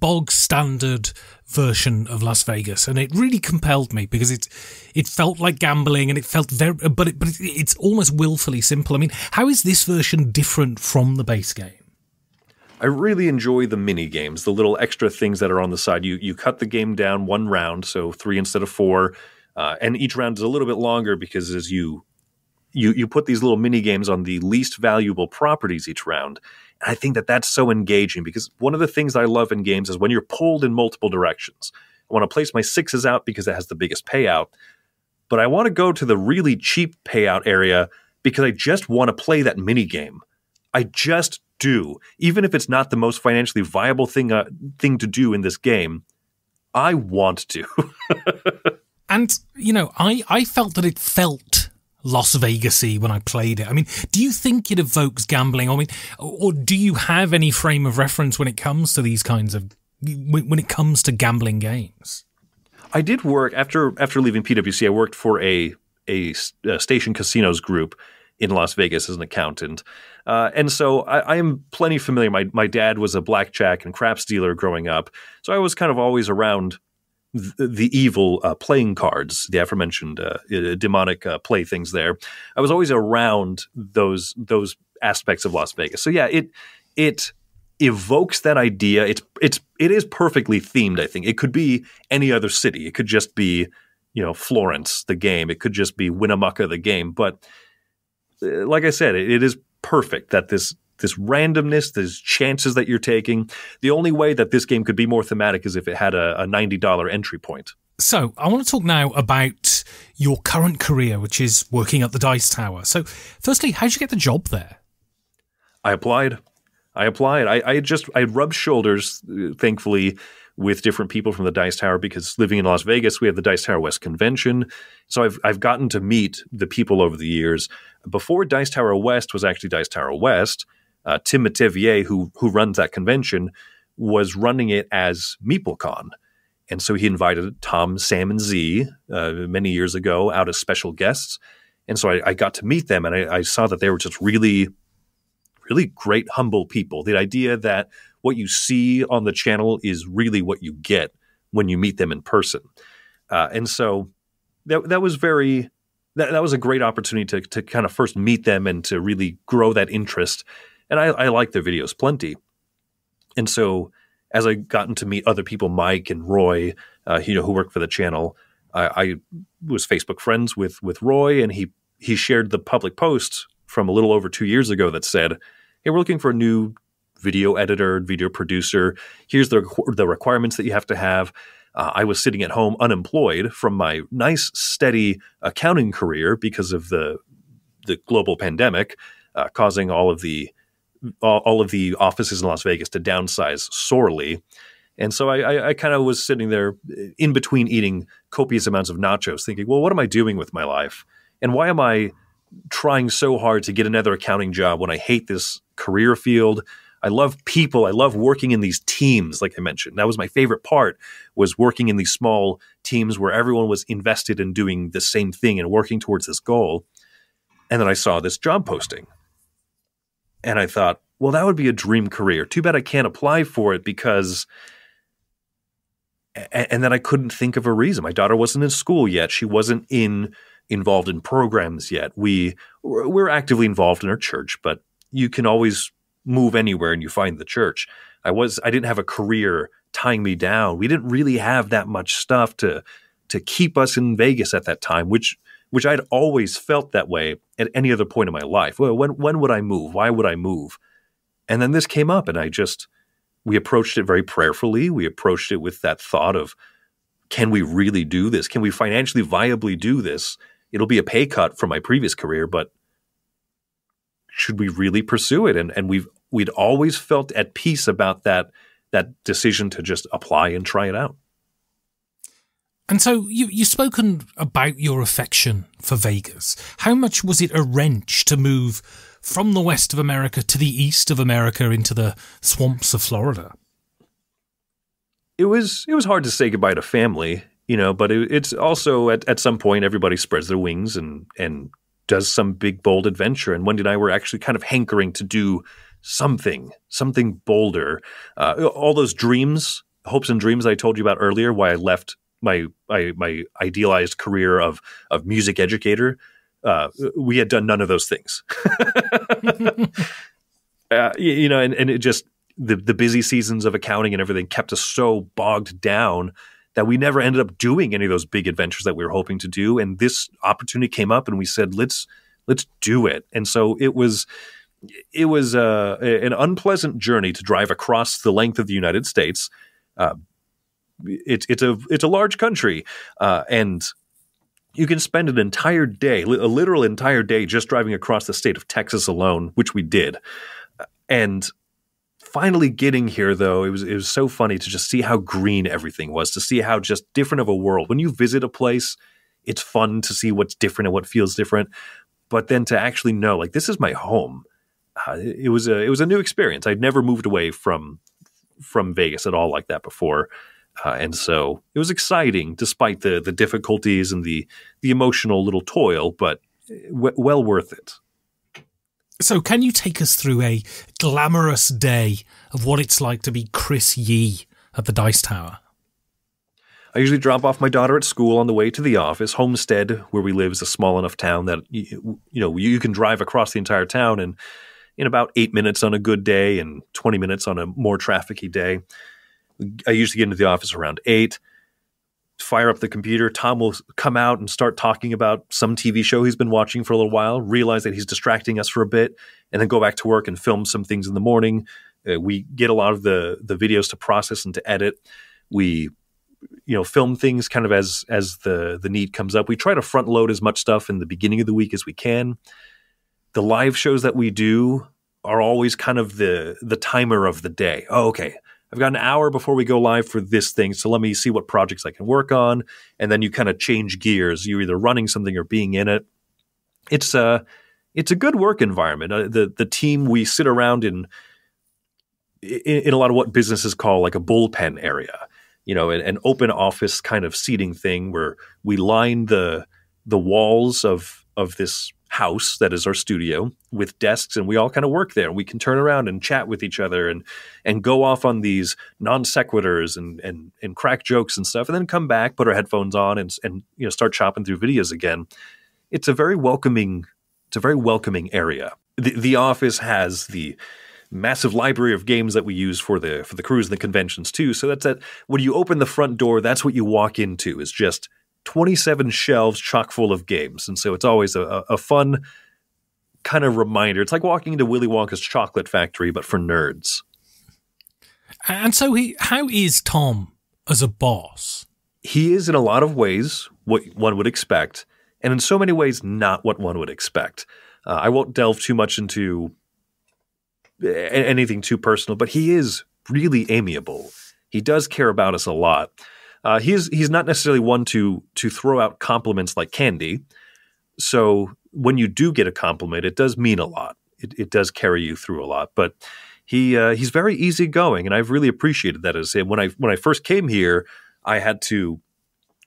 bog standard version of Las Vegas, and it really compelled me because it felt like gambling, and it felt but it's almost willfully simple. I mean, how is this version different from the base game? I really enjoy the mini games, the little extra things that are on the side. You cut the game down one round, so 3 instead of 4. And each round is a little bit longer because as you put these little mini games on the least valuable properties each round. And I think that's so engaging because one of the things I love in games is when you're pulled in multiple directions. I want to place my 6s out because it has the biggest payout, but I want to go to the really cheap payout area because I just want to play that mini game. I just do. Even if it's not the most financially viable thing to do in this game, I want to. And, you know, I felt that it felt Las Vegas-y when I played it. I mean, do you think it evokes gambling? I mean, or do you have any frame of reference when it comes to these kinds of, when it comes to gambling games? I did work, after leaving PwC, I worked for a station casinos group in Las Vegas as an accountant. And so I am plenty familiar. My dad was a blackjack and craps dealer growing up. So I was kind of always around the evil playing cards, the aforementioned demonic play things there. I was always around those aspects of Las Vegas. So yeah, it evokes that idea. It is perfectly themed, I think. It could be any other city. It could just be, you know, Florence, the game. It could just be Winnemucca, the game. But like I said, it is perfect that this randomness, these chances that you're taking. The only way that this game could be more thematic is if it had a $90 entry point. So I want to talk now about your current career, which is working at the Dice Tower. So firstly, how did you get the job there? I applied. I rubbed shoulders, thankfully, with different people from the Dice Tower because living in Las Vegas, we have the Dice Tower West convention. So I've gotten to meet the people over the years. Before Dice Tower West was actually Dice Tower West, Tim Metivier, who runs that convention, was running it as MeepleCon. And so he invited Tom, Sam, and Z many years ago out as special guests. And so I got to meet them, and I saw that they were just really, really great, humble people. The idea that what you see on the channel is really what you get when you meet them in person. And so that was that was a great opportunity to kind of first meet them and to really grow that interest. And I like their videos plenty. And so as I gotten to meet other people, Mike and Roy, who work for the channel, I was Facebook friends with Roy, and he shared the public post from a little over 2 years ago that said, "Hey, we're looking for a new video editor, video producer. Here's the requirements that you have to have." I was sitting at home unemployed from my nice, steady accounting career because of the global pandemic, causing all of the offices in Las Vegas to downsize sorely. And so I kind of was sitting there in between eating copious amounts of nachos thinking, well, what am I doing with my life? And why am I trying so hard to get another accounting job when I hate this career field? I love people. I love working in these teams, like I mentioned. That was my favorite part, was working in these small teams where everyone was invested in doing the same thing and working towards this goal. And then I saw this job posting. And I thought, well, that would be a dream career. Too bad I can't apply for it because... And then I couldn't think of a reason. My daughter wasn't in school yet. She wasn't involved in programs yet. We're actively involved in our church, but you can always move anywhere and you find the church. I didn't have a career tying me down. We didn't really have that much stuff to keep us in Vegas at that time, which I'd always felt that way at any other point in my life. Well, when would I move? Why would I move? And then this came up, and we approached it very prayerfully. We approached it with that thought of, can we really do this? Can we financially viably do this? It'll be a pay cut from my previous career, but should we really pursue it? And we'd always felt at peace about that decision to just apply and try it out. And so you've spoken about your affection for Vegas. How much was it a wrench to move from the west of America to the east of America into the swamps of Florida? It was hard to say goodbye to family, but it's also at some point everybody spreads their wings and does some big, bold adventure. And Wendy and I were actually kind of hankering to do something bolder. All those dreams, hopes and dreams I told you about earlier, why I left my idealized career of music educator. We had done none of those things. And it just, the busy seasons of accounting and everything kept us so bogged down that we never ended up doing any of those big adventures that we were hoping to do. And this opportunity came up, and we said, let's do it. And so it was an unpleasant journey to drive across the length of the United States. It's a large country, and you can spend an entire day, a literal entire day, just driving across the state of Texas alone, which we did. And finally getting here, though, it was so funny to just see how green everything was, to see how just different of a world. When you visit a place, it's fun to see what's different and what feels different. But then to actually know, like, this is my home. It was a new experience. I'd never moved away from Vegas at all like that before. And so it was exciting, despite the difficulties and the emotional little toil, but well worth it. So can you take us through a glamorous day of what it's like to be Chris Yee at the Dice Tower? I usually drop off my daughter at school on the way to the office. Homestead, where we live, is a small enough town that you can drive across the entire town in about 8 minutes on a good day and 20 minutes on a more trafficy day. I usually get into the office around 8, fire up the computer. Tom will come out and start talking about some TV show he's been watching for a little while, realize that he's distracting us for a bit, and then go back to work and film some things in the morning. We get a lot of the videos to process and to edit. We film things kind of as the need comes up. We try to front load as much stuff in the beginning of the week as we can. The live shows that we do are always kind of the timer of the day. Oh, okay. I've got an hour before we go live for this thing, so let me see what projects I can work on. And then you kind of change gears. You're either running something or being in it. It's a good work environment. The team, we sit around in a lot of what businesses call like a bullpen area, an open office kind of seating thing where we line the walls of this house that is our studio with desks, and we all kind of work there. We can turn around and chat with each other and go off on these non sequiturs and crack jokes and stuff, and then come back, put our headphones on, and start chopping through videos again. It's a very welcoming area. The office has the massive library of games that we use for the cruise and the conventions too. So that's that. When you open the front door, that's what you walk into, is just 27 shelves chock full of games. And so it's always a fun kind of reminder. It's like walking into Willy Wonka's chocolate factory, but for nerds. And so how is Tom as a boss? He is in a lot of ways what one would expect, and in so many ways not what one would expect. I won't delve too much into anything too personal, but he is really amiable. He does care about us a lot. He's not necessarily one to throw out compliments like candy. So when you do get a compliment, it does mean a lot. It does carry you through a lot. But he's very easygoing, and I've really appreciated that. As when I first came here, I had to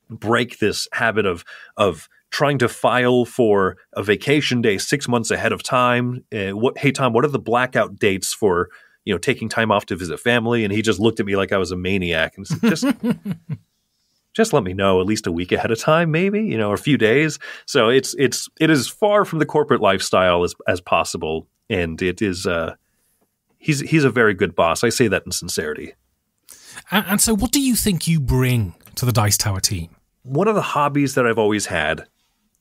break this habit of trying to file for a vacation day 6 months ahead of time. Hey Tom, what are the blackout dates for taking time off to visit family? And he just looked at me like I was a maniac and said, just let me know at least a week ahead of time, maybe, or a few days. So it is far from the corporate lifestyle as possible, and it is he's a very good boss. I say that in sincerity. And so what do you think you bring to the Dice Tower team? One of the hobbies that I've always had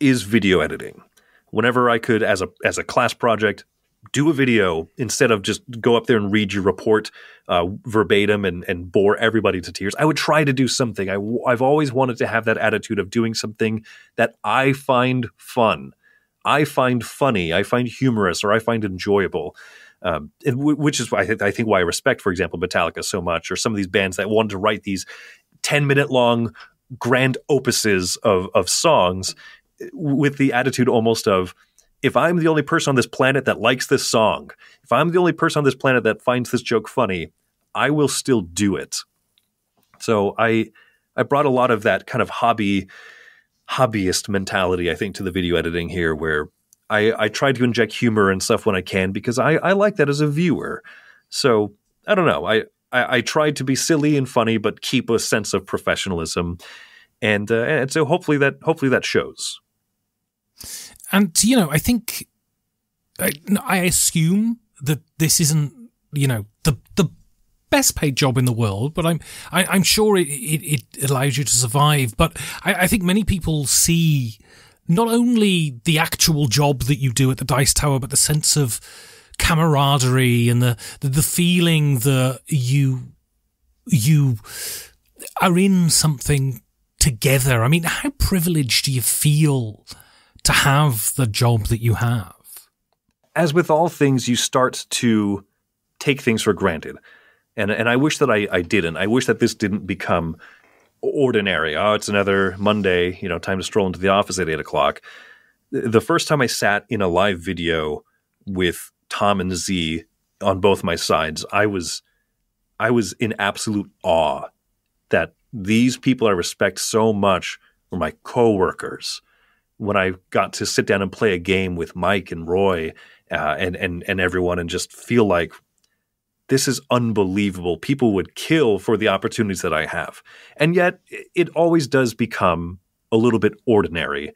is video editing. Whenever I could, as a class project, do a video instead of just go up there and read your report verbatim and bore everybody to tears, I would try to do something. I've always wanted to have that attitude of doing something that I find fun, I find funny, I find humorous, or I find enjoyable. Which is why I think why I respect, for example, Metallica so much, or some of these bands that wanted to write these 10-minute long grand opuses of songs with the attitude almost of, if I'm the only person on this planet that likes this song, if I'm the only person on this planet that finds this joke funny, I will still do it. So I brought a lot of that kind of hobbyist mentality, I think, to the video editing here, where I try to inject humor and stuff when I can, because I like that as a viewer. So I don't know. I try to be silly and funny, but keep a sense of professionalism, and so hopefully that shows. And I think I assume that this isn't the best paid job in the world, but I'm sure it allows you to survive. But I think many people see not only the actual job that you do at the Dice Tower, but the sense of camaraderie and the feeling that you are in something together. I mean, how privileged do you feel to have the job that you have? As with all things, you start to take things for granted. And I wish that I didn't. I wish that this didn't become ordinary. Oh, it's another Monday, time to stroll into the office at 8:00. The first time I sat in a live video with Tom and Z on both my sides, I was in absolute awe that these people I respect so much were my coworkers. When I got to sit down and play a game with Mike and Roy and everyone, and just feel like, this is unbelievable. People would kill for the opportunities that I have. And yet it always does become a little bit ordinary.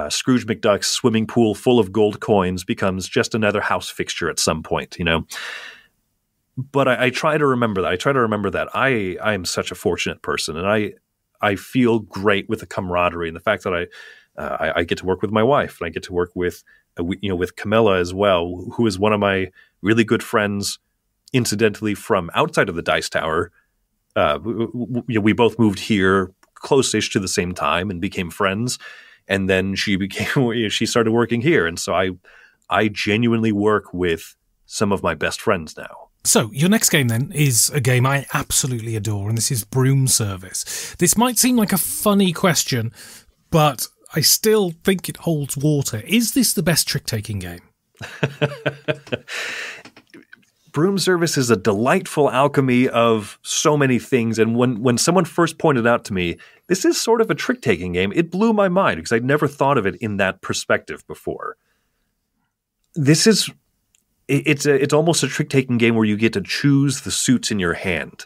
Scrooge McDuck's swimming pool full of gold coins becomes just another house fixture at some point, But I try to remember that. I try to remember that I am such a fortunate person, and I feel great with the camaraderie and the fact that I get to work with my wife, and I get to work with Camilla as well, who is one of my really good friends, incidentally, from outside of the Dice Tower. We both moved here close-ish to the same time and became friends. And then she started working here. And so I genuinely work with some of my best friends now. So your next game then is a game I absolutely adore, and this is Broom Service. This might seem like a funny question, but I still think it holds water. Is this the best trick-taking game? Broom Service is a delightful alchemy of so many things. And when someone first pointed out to me, this is sort of a trick-taking game, it blew my mind because I'd never thought of it in that perspective before. It's almost a trick-taking game where you get to choose the suits in your hand.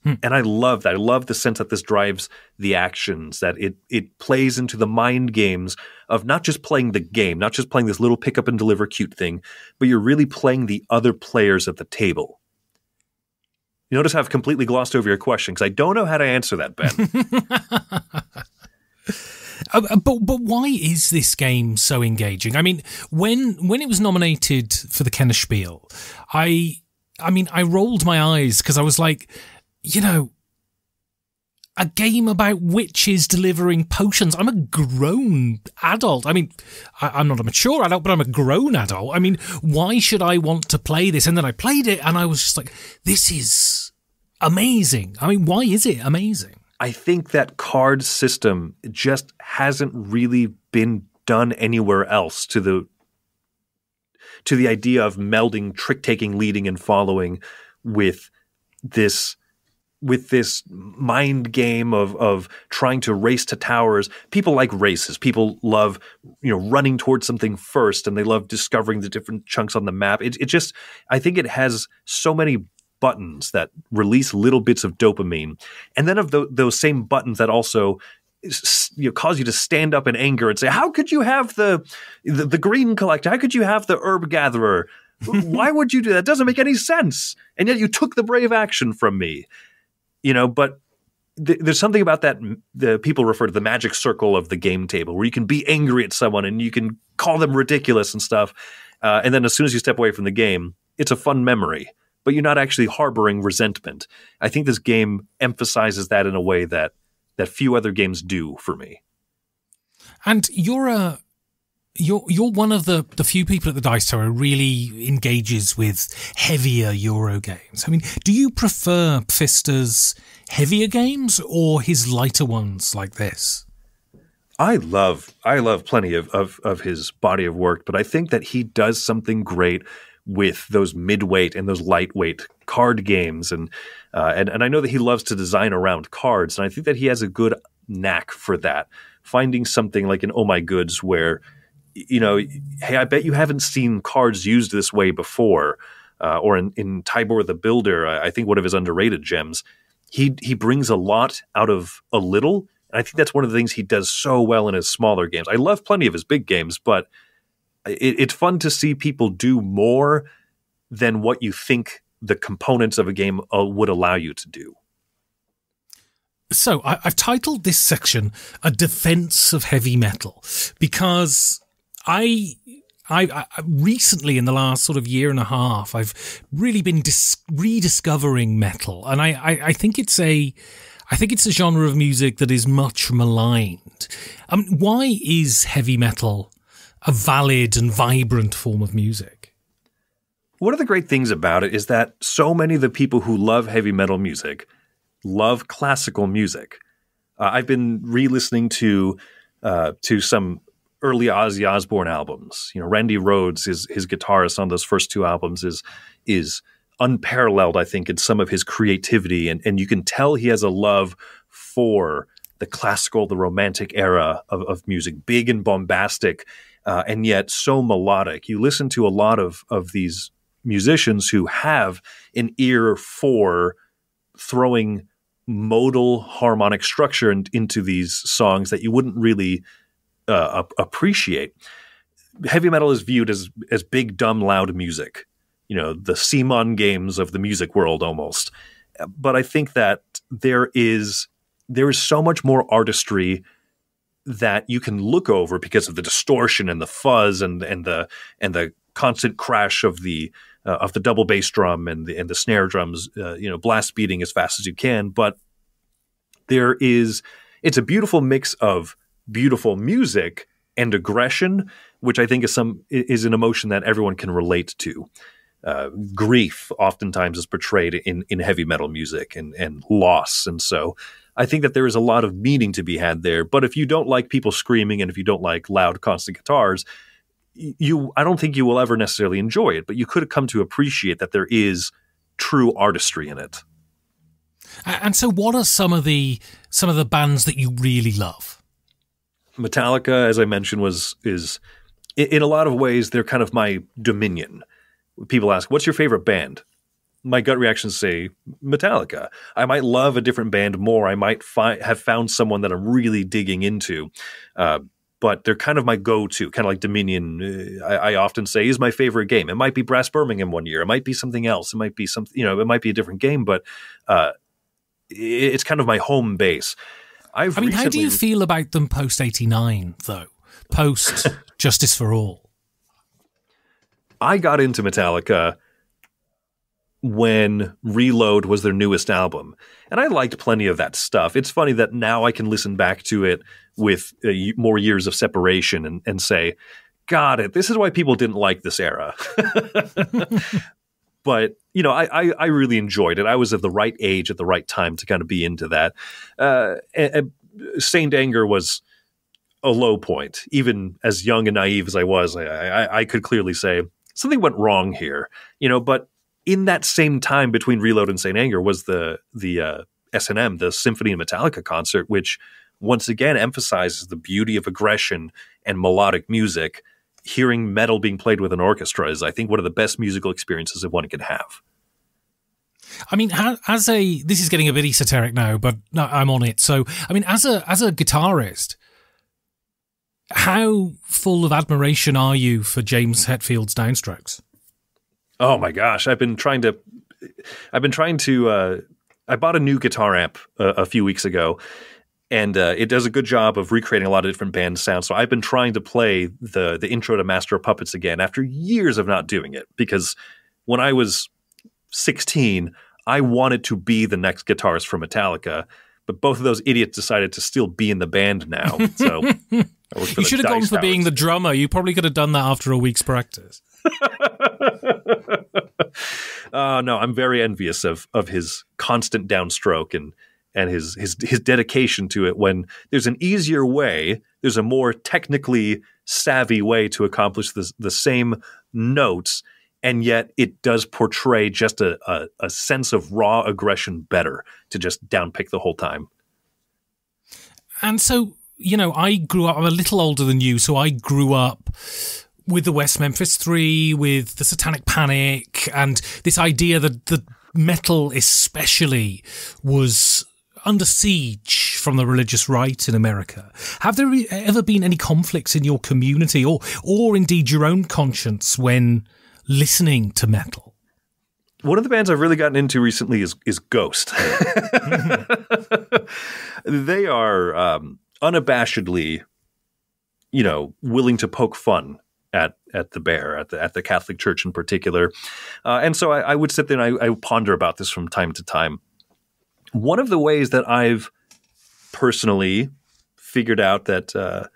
And I love that. I love the sense that this drives the actions, that it plays into the mind games of not just playing the game, not just playing this little pick up and deliver cute thing, but you're really playing the other players at the table. You notice I've completely glossed over your question because I don't know how to answer that, Ben. But why is this game so engaging? I mean, when it was nominated for the Kenner Spiel, I rolled my eyes because I was like, a game about witches delivering potions. I'm a grown adult. I mean, I'm not a mature adult, but I'm a grown adult. I mean, why should I want to play this? And then I played it and I was just like, this is amazing. I mean, why is it amazing? I think that card system just hasn't really been done anywhere else to the idea of melding trick-taking, leading, and following with this mind game of trying to race to towers. People like races. People love, running towards something first, and they love discovering the different chunks on the map. It just, I think it has so many buttons that release little bits of dopamine, and then of those same buttons that also cause you to stand up in anger and say, "How could you have the green collector? How could you have the herb gatherer? Why would you do that? It doesn't make any sense." And yet you took the brave action from me. But there's something about that. The people refer to the magic circle of the game table, where you can be angry at someone and you can call them ridiculous and stuff. And then as soon as you step away from the game, it's a fun memory, but you're not actually harboring resentment. I think this game emphasizes that in a way that few other games do for me. And you're one of the few people at the Dice Tower who really engages with heavier Euro games. I mean, do you prefer Pfister's heavier games or his lighter ones like this? I love plenty of his body of work, but I think that he does something great with those midweight and those lightweight card games, and I know that he loves to design around cards, and I think that he has a good knack for that. Finding something like an Oh My Goods where, hey, I bet you haven't seen cards used this way before, or in Tybor the Builder, I think one of his underrated gems, he brings a lot out of a little, and I think that's one of the things he does so well in his smaller games. I love plenty of his big games, but it's fun to see people do more than what you think the components of a game would allow you to do. So I've titled this section "A Defense of Heavy Metal" because I recently, in the last sort of year and a half, I've really been rediscovering metal, and I think it's a genre of music that is much maligned. Why is heavy metal a valid and vibrant form of music? One of the great things about it is that so many of the people who love heavy metal music love classical music. I've been re-listening to some early Ozzy Osbourne albums. Randy Rhoads, his guitarist on those first two albums, is unparalleled, I think, in some of his creativity, and you can tell he has a love for the classical, the romantic era of music, big and bombastic, and yet so melodic. You listen to a lot of these musicians who have an ear for throwing modal harmonic structure into these songs that you wouldn't really appreciate. Heavy metal is viewed as big, dumb, loud music, the CMON games of the music world almost. But I think that there is so much more artistry that you can look over because of the distortion and the fuzz and the constant crash of the double bass drum and the snare drums, blast beating as fast as you can. But it's a beautiful mix of beautiful music and aggression, which I think is an emotion that everyone can relate to. Grief oftentimes is portrayed in heavy metal music and loss, and so I think that there is a lot of meaning to be had there. But if you don't like people screaming and if you don't like loud, constant guitars, I don't think you will ever necessarily enjoy it. But you could come to appreciate that there is true artistry in it. And so, what are some of the bands that you really love? Metallica, as I mentioned, is in a lot of ways they're kind of my dominion. People ask, "What's your favorite band?" my gut reactions say Metallica. I might love a different band more. I might have found someone that I'm really digging into. But they're kind of my go-to, kind of like Dominion. I often say is my favorite game. It might be Brass Birmingham one year. It might be something else. It might be something, it might be a different game, but it's kind of my home base. How do you feel about them post 89 though? Post Justice for All? I got into Metallica when Reload was their newest album. And I liked plenty of that stuff. It's funny that now I can listen back to it with more years of separation and say, got it, this is why people didn't like this era. But, I really enjoyed it. I was at the right age at the right time to kind of be into that. Saint Anger was a low point. Even as young and naive as I was, I could clearly say something went wrong here, but in that same time between Reload and Saint Anger was the S&M, the Symphony of Metallica concert, which once again emphasizes the beauty of aggression and melodic music. Hearing metal being played with an orchestra is, I think, one of the best musical experiences that one can have. I mean, this is getting a bit esoteric now, but I'm on it. So, I mean, as a guitarist, how full of admiration are you for James Hetfield's downstrokes? Oh my gosh, I bought a new guitar amp a few weeks ago, and it does a good job of recreating a lot of different band sounds. So I've been trying to play the intro to Master of Puppets again after years of not doing it, because when I was 16, I wanted to be the next guitarist for Metallica, but both of those idiots decided to still be in the band now. So you should have gone for being the drummer. You probably could have done that after a week's practice. No, I'm very envious of his constant downstroke and his dedication to it. When there's an easier way, there's a more technically savvy way to accomplish the same notes, and yet it does portray just a sense of raw aggression better to just downpick the whole time. And so, I grew up, I'm a little older than you, so I grew up with the West Memphis 3, with the Satanic Panic, and this idea that the metal especially was under siege from the religious right in America. Have there ever been any conflicts in your community or indeed your own conscience when listening to metal? One of the bands I've really gotten into recently is Ghost. They are unabashedly, willing to poke fun at the bear, at the Catholic Church in particular. And so I would sit there and I ponder about this from time to time. One of the ways that I've personally figured out that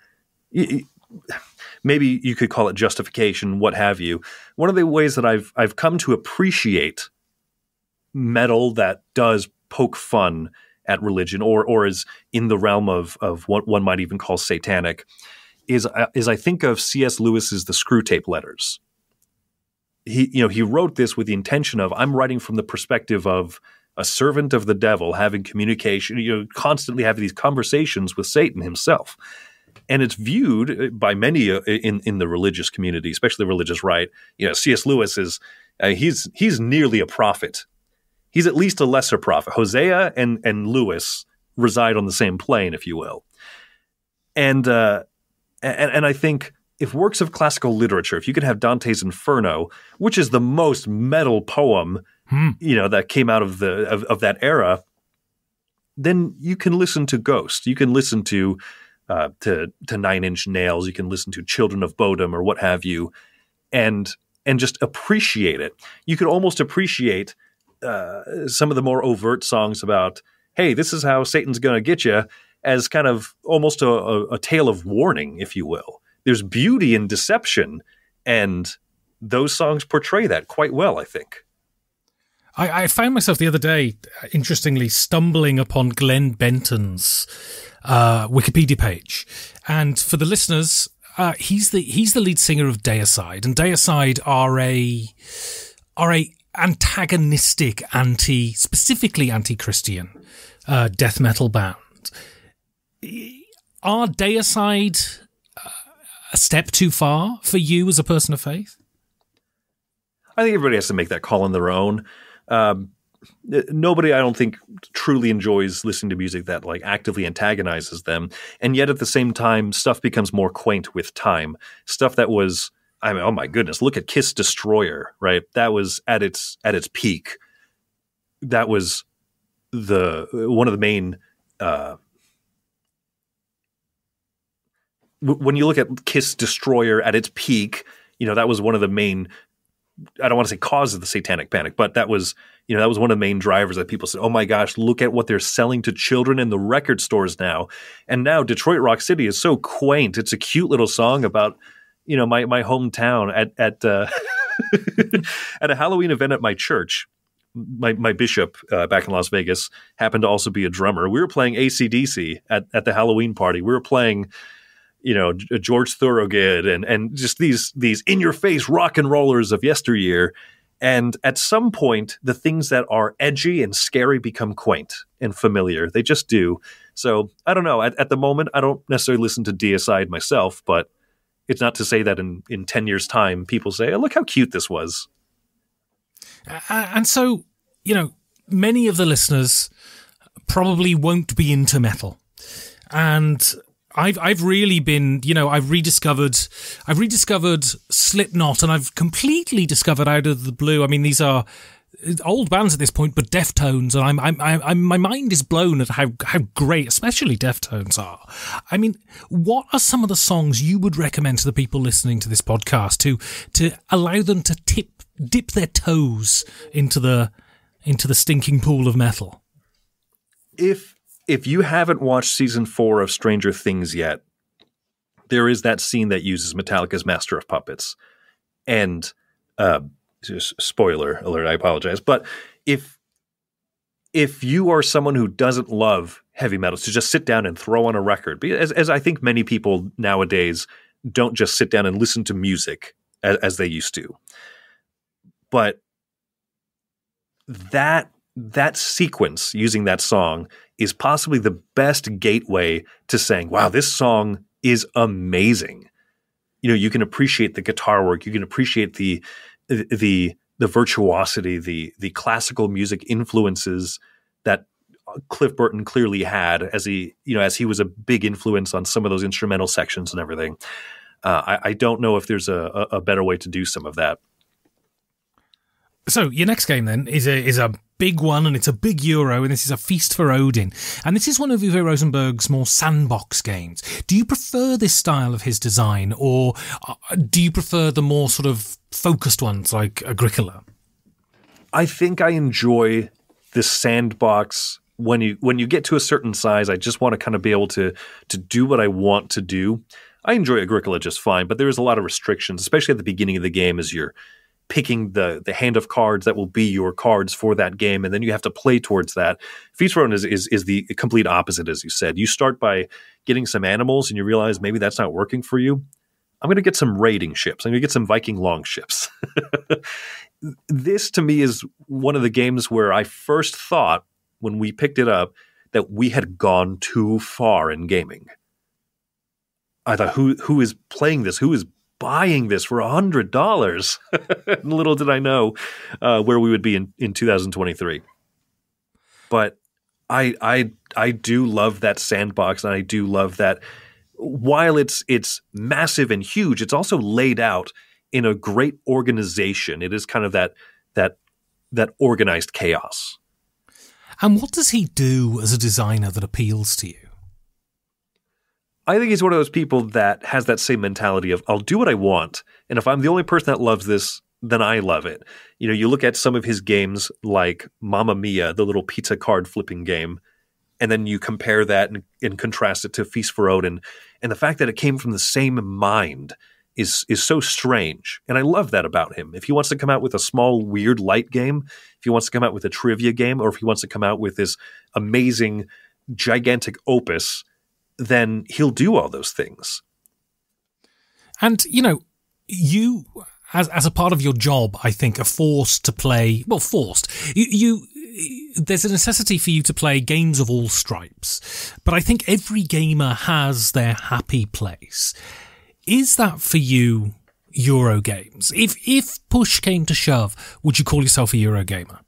maybe you could call it justification, what have you. One of the ways that I've come to appreciate metal that does poke fun at religion or is in the realm of what one might even call satanic is I think of C.S. Lewis's The Screwtape Letters. He wrote this with the intention of, I'm writing from the perspective of a servant of the devil having communication, constantly having these conversations with Satan himself. And it's viewed by many in the religious community, especially the religious right. C.S. Lewis is he's nearly a prophet. He's at least a lesser prophet. Hosea and Lewis reside on the same plane, if you will. And I think if works of classical literature, if you could have Dante's Inferno, which is the most metal poem, that came out of that era, then you can listen to Ghost. You can listen to Nine Inch Nails. You can listen to Children of Bodom or what have you, and just appreciate it. You could almost appreciate some of the more overt songs about, hey, this is how Satan's going to get you, as kind of almost a tale of warning, if you will. There's beauty in deception, and those songs portray that quite well, I think. I found myself the other day, interestingly, stumbling upon Glenn Benton's Wikipedia page. And for the listeners, he's the lead singer of Deicide, and Deicide are a antagonistic, specifically anti-Christian death metal band. Are Deicide a step too far for you as a person of faith? I think everybody has to make that call on their own. Nobody, I don't think, truly enjoys listening to music that like actively antagonizes them. And yet at the same time, stuff becomes more quaint with time. Stuff that was, I mean, oh my goodness, look at Kiss Destroyer, right? That was at its peak. That was one of the main, when you look at Kiss Destroyer at its peak, that was one of the main, I don't want to say cause of the Satanic Panic, but that was one of the main drivers that people said, oh my gosh, look at what they're selling to children in the record stores now. And now Detroit Rock City is so quaint. It's a cute little song about, my hometown at at a Halloween event at my church. My bishop back in Las Vegas happened to also be a drummer. We were playing AC/DC at the Halloween party. We were playing, George Thorogood and just these in your face rock and rollers of yesteryear. And at some point, the things that are edgy and scary become quaint and familiar. They just do. So I don't know. At the moment, I don't necessarily listen to Deicide myself, but it's not to say that in 10 years' time, people say, oh, look how cute this was. And so, many of the listeners probably won't be into metal. And I've really been, I've rediscovered Slipknot, and I've completely discovered out of the blue. I mean, these are old bands at this point, but Deftones, and I'm my mind is blown at how great, especially Deftones are. I mean, what are some of the songs you would recommend to the people listening to this podcast to allow them to dip their toes into the stinking pool of metal? If you haven't watched season 4 of Stranger Things yet, there is that scene that uses Metallica's Master of Puppets. And spoiler alert, I apologize. But if you are someone who doesn't love heavy metal, to just sit down and throw on a record, as I think many people nowadays don't just sit down and listen to music as they used to. But that sequence using that song is possibly the best gateway to saying, wow, this song is amazing. You can appreciate the guitar work. You can appreciate the virtuosity, the classical music influences that Cliff Burton clearly had as he was a big influence on some of those instrumental sections and everything. I don't know if there's a better way to do some of that. So your next game then is a big one, and it's a big Euro, and this is A Feast for Odin. And this is one of Uwe Rosenberg's more sandbox games. Do you prefer this style of his design, or do you prefer the more sort of focused ones like Agricola? I think I enjoy the sandbox. When you get to a certain size, I just want to kind of be able to do what I want to do. I enjoy Agricola just fine, but there is a lot of restrictions, especially at the beginning of the game as you're picking the hand of cards that will be your cards for that game, and then you have to play towards that. Feast for Odin is the complete opposite, as you said. You start by getting some animals, and you realize maybe that's not working for you. I'm going to get some raiding ships. I'm going to get some Viking longships. This, to me, is one of the games where I first thought, when we picked it up, that we had gone too far in gaming. I thought, who is playing this? Who is buying this for $100? Little did I know where we would be in 2023. But I do love that sandbox, and I do love that while it's massive and huge, it's also laid out in a great organization. It is kind of that organized chaos. And what does he do as a designer that appeals to you? I think he's one of those people that has that same mentality of, I'll do what I want, and if I'm the only person that loves this, then I love it. You look at some of his games like Mamma Mia, the little pizza card flipping game, and then you compare that and contrast it to Feast for Odin, and the fact that it came from the same mind is so strange, and I love that about him. If he wants to come out with a small, weird, light game, if he wants to come out with a trivia game, or if he wants to come out with this amazing, gigantic opus, then he'll do all those things. And, you, as a part of your job, I think, are forced to play, well, forced. There's a necessity for you to play games of all stripes. But I think every gamer has their happy place. Is that for you, Euro games? If push came to shove, would you call yourself a Euro gamer?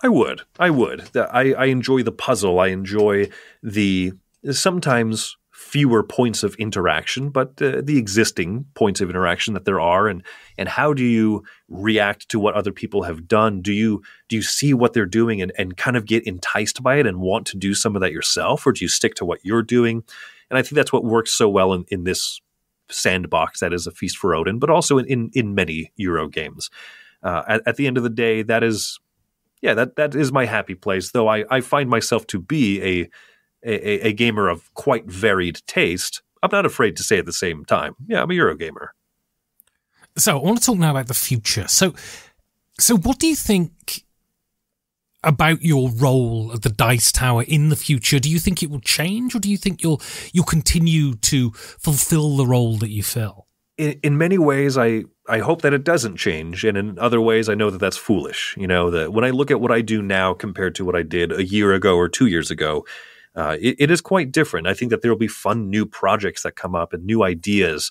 I would. I enjoy the puzzle. I enjoy the sometimes fewer points of interaction, but the existing points of interaction that there are, and how do you react to what other people have done? Do you see what they're doing and kind of get enticed by it and want to do some of that yourself, or do you stick to what you're doing? And I think that's what works so well in this sandbox that is A Feast for Odin, but also in many Euro games. At the end of the day, that is my happy place, though I find myself to be a gamer of quite varied taste. I'm not afraid to say at the same time, yeah, I'm a Euro gamer. So I want to talk now about the future. So what do you think about your role at the Dice Tower in the future? Do you think it will change, or do you think you'll continue to fulfill the role that you fill? In many ways, I hope that it doesn't change, and in other ways, I know that that's foolish. You know, that when I look at what I do now compared to what I did a year ago or 2 years ago, it is quite different. I think that there will be fun new projects that come up and new ideas,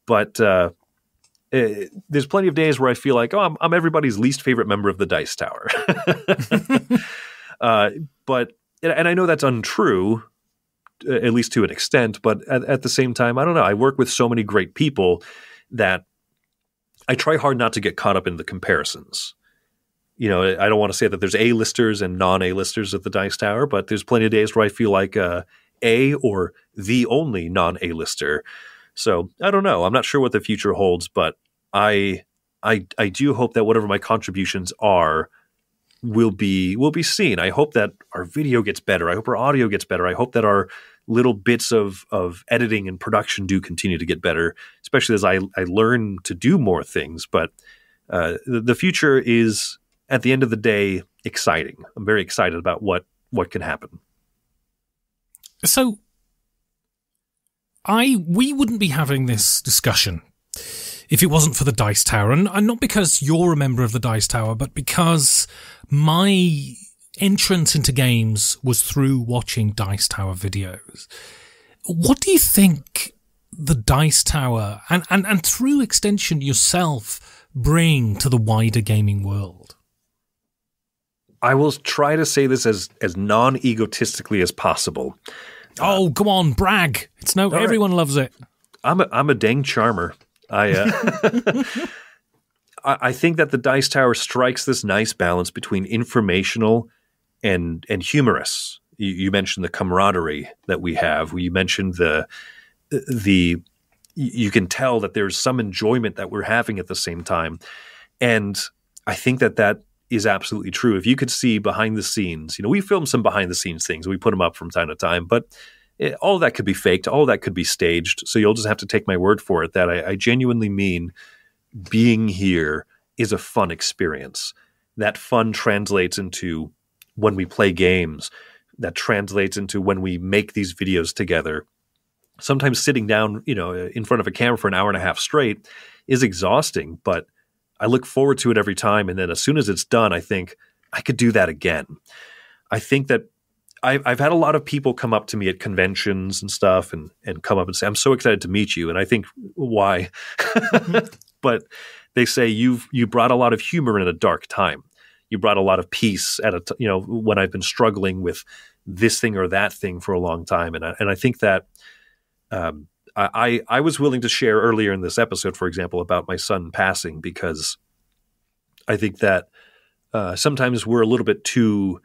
but there's plenty of days where I feel like, oh, I'm everybody's least favorite member of the Dice Tower. But I know that's untrue, at least to an extent, but at the same time, I don't know. I work with so many great people that I try hard not to get caught up in the comparisons. You know, I don't want to say that there's A-listers and non-A-listers at the Dice Tower, but there's plenty of days where I feel like A or the only non-A-lister. So I don't know. I'm not sure what the future holds, but I do hope that whatever my contributions are will be seen. I hope that our video gets better. I hope our audio gets better. I hope that our little bits of editing and production do continue to get better, especially as I learn to do more things. But the future is, at the end of the day, exciting. I'm very excited about what can happen. So we wouldn't be having this discussion if it wasn't for the Dice Tower, and not because you're a member of the Dice Tower, but because my entrance into games was through watching Dice Tower videos. What do you think the Dice Tower, and through extension yourself, bring to the wider gaming world? I will try to say this as non-egotistically as possible. Oh, come on, brag. Everyone loves it. I'm a dang charmer. I think that the Dice Tower strikes this nice balance between informational and humorous. You mentioned the camaraderie that we have. You mentioned the you can tell that there's some enjoyment that we're having at the same time. And I think that is absolutely true. If you could see behind the scenes, you know, we film some behind the scenes things. We put them up from time to time, but all that could be faked. All that could be staged. So you'll just have to take my word for it that I genuinely mean being here is a fun experience. That fun translates into when we play games. That translates into when we make these videos together. Sometimes sitting down, you know, in front of a camera for an hour and a half straight is exhausting, but I look forward to it every time. And then as soon as it's done, I think I could do that again. I think that I've had a lot of people come up to me at conventions and stuff and come up and say, I'm so excited to meet you. And I think, why? But they say you brought a lot of humor in a dark time. You brought a lot of peace at when I've been struggling with this thing or that thing for a long time. And I think that I was willing to share earlier in this episode, for example, about my son passing, because I think that sometimes we're a little bit too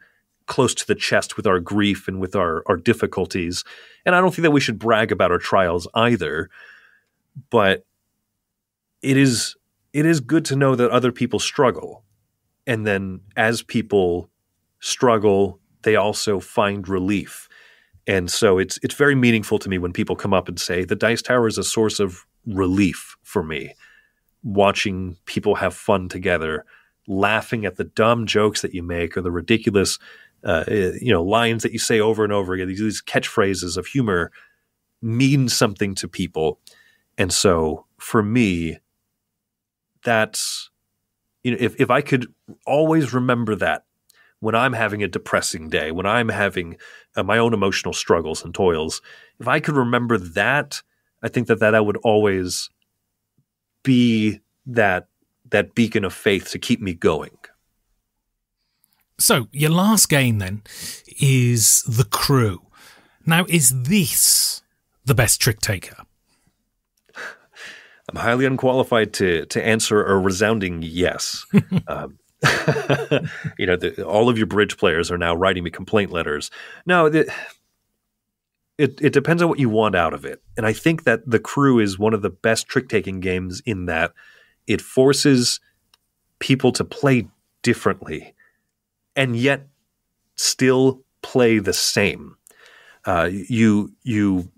close to the chest with our grief and with our difficulties. And I don't think that we should brag about our trials either, but it is good to know that other people struggle. And then as people struggle, they also find relief. And so it's very meaningful to me when people come up and say, the Dice Tower is a source of relief for me. Watching people have fun together, laughing at the dumb jokes that you make or the ridiculous lines that you say over and over again, these catchphrases of humor mean something to people. And so for me, that's, if I could always remember that when I'm having a depressing day, when I'm having my own emotional struggles and toils, if I could remember that, I think that would always be that beacon of faith to keep me going. So, your last game then is The Crew. Now, is this the best Trick Taker? I'm highly unqualified to answer a resounding yes. All of your bridge players are now writing me complaint letters. No, it depends on what you want out of it. And I think that The Crew is one of the best trick-taking games in that it forces people to play differently and yet still play the same. You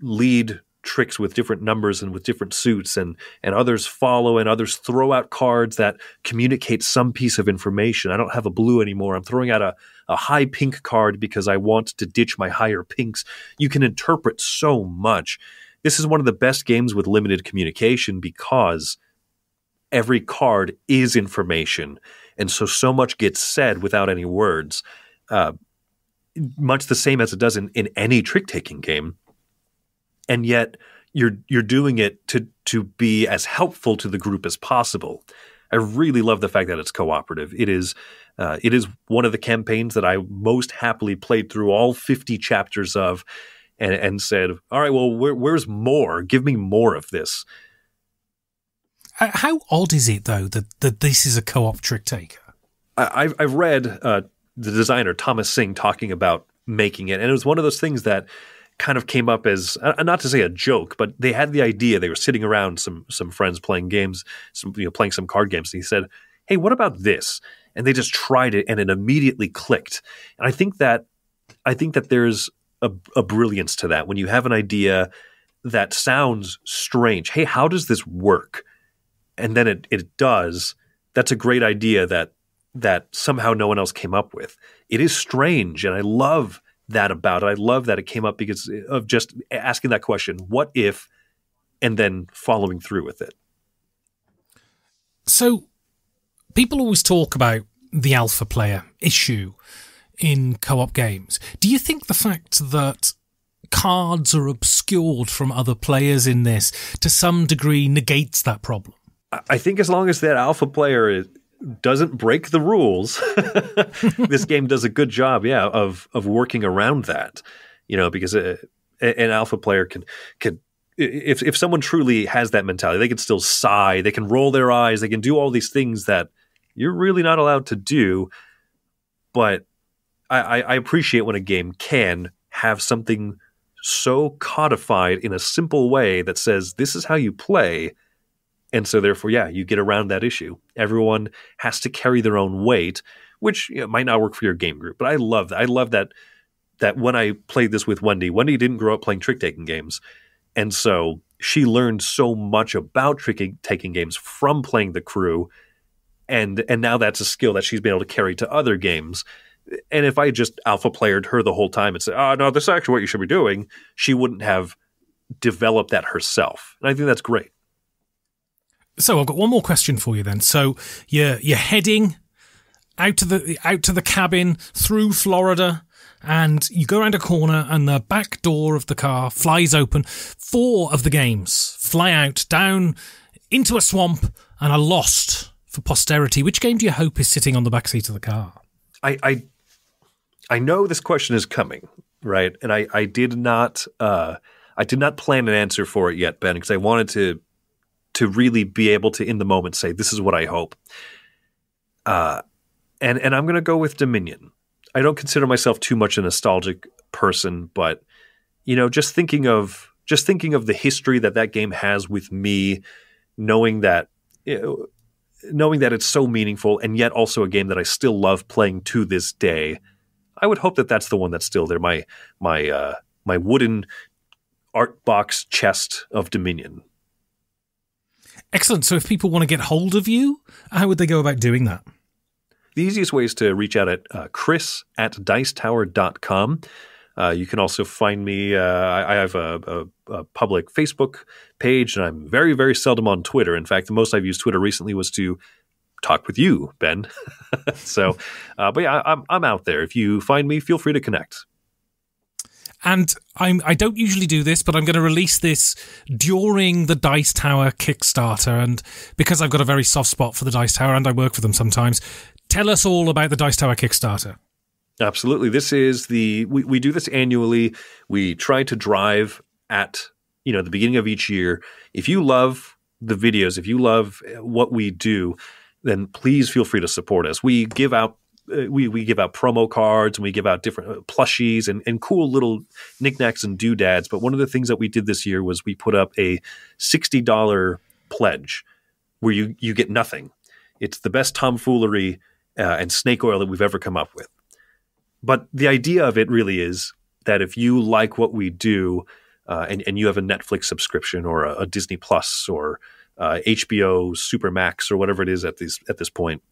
lead tricks with different numbers and with different suits, and others follow, and others throw out cards that communicate some piece of information. I don't have a blue anymore. I'm throwing out a high pink card because I want to ditch my higher pinks. You can interpret so much. This is one of the best games with limited communication because every card is information. And so much gets said without any words. Much the same as it does in any trick-taking game. And yet you're doing it to be as helpful to the group as possible. I really love the fact that it's cooperative. It is one of the campaigns that I most happily played through all 50 chapters of and said, all right, well, where's more? Give me more of this. How odd is it, though, that this is a co-op trick taker? I've read the designer, Thomas Singh, talking about making it, and it was one of those things that kind of came up as, not to say a joke, but they had the idea. They were sitting around some friends playing games, playing some card games, and he said, hey, what about this? And they just tried it, and it immediately clicked. And I think that there's a brilliance to that. When you have an idea that sounds strange, hey, how does this work? And then it does. That's a great idea that somehow no one else came up with. It is strange, and I love that about it. I love that it came up because of just asking that question, what if, and then following through with it. So people always talk about the alpha player issue in co-op games. Do you think the fact that cards are obscured from other players in this to some degree negates that problem? I think as long as that alpha player doesn't break the rules, this game does a good job, of working around that. Because an alpha player can if someone truly has that mentality, they can still sigh, they can roll their eyes, they can do all these things that you're really not allowed to do. But I appreciate when a game can have something so codified in a simple way that says this is how you play. And so therefore, you get around that issue. Everyone has to carry their own weight, which might not work for your game group. But I love that. I love that when I played this with Wendy didn't grow up playing trick-taking games. And so she learned so much about trick-taking games from playing The Crew. And now that's a skill that she's been able to carry to other games. And if I just alpha playered her the whole time and said, oh, no, this is actually what you should be doing, she wouldn't have developed that herself. And I think that's great. So I've got one more question for you then. So you're heading out to the cabin through Florida, and you go around a corner and the back door of the car flies open. 4 of the games fly out down into a swamp and are lost for posterity. Which game do you hope is sitting on the back seat of the car? I know this question is coming, right? And I did not plan an answer for it yet, Ben, because I wanted to really be able to, in the moment, say, this is what I hope. And I'm going to go with Dominion. I don't consider myself too much a nostalgic person, but, just thinking of the history that game has with me, knowing that it's so meaningful, and yet also a game that I still love playing to this day, I would hope that that's the one that's still there. My wooden art box chest of Dominion. Excellent. So if people want to get hold of you, how would they go about doing that? The easiest way is to reach out at chris@dicetower.com. You can also find me. I have a public Facebook page, and I'm very, very seldom on Twitter. In fact, the most I've used Twitter recently was to talk with you, Ben. So, but I'm out there. If you find me, feel free to connect. And I don't usually do this, but I'm going to release this during the Dice Tower Kickstarter. And because I've got a very soft spot for the Dice Tower and I work for them sometimes, tell us all about the Dice Tower Kickstarter. Absolutely. This is we do this annually. We try to drive at, the beginning of each year. If you love the videos, if you love what we do, then please feel free to support us. We give out we give out promo cards, and we give out different plushies and cool little knickknacks and doodads. But one of the things that we did this year was we put up a $60 pledge where you get nothing. It's the best tomfoolery and snake oil that we've ever come up with. But the idea of it really is that if you like what we do and you have a Netflix subscription or a Disney Plus or HBO Supermax or whatever it is at this point,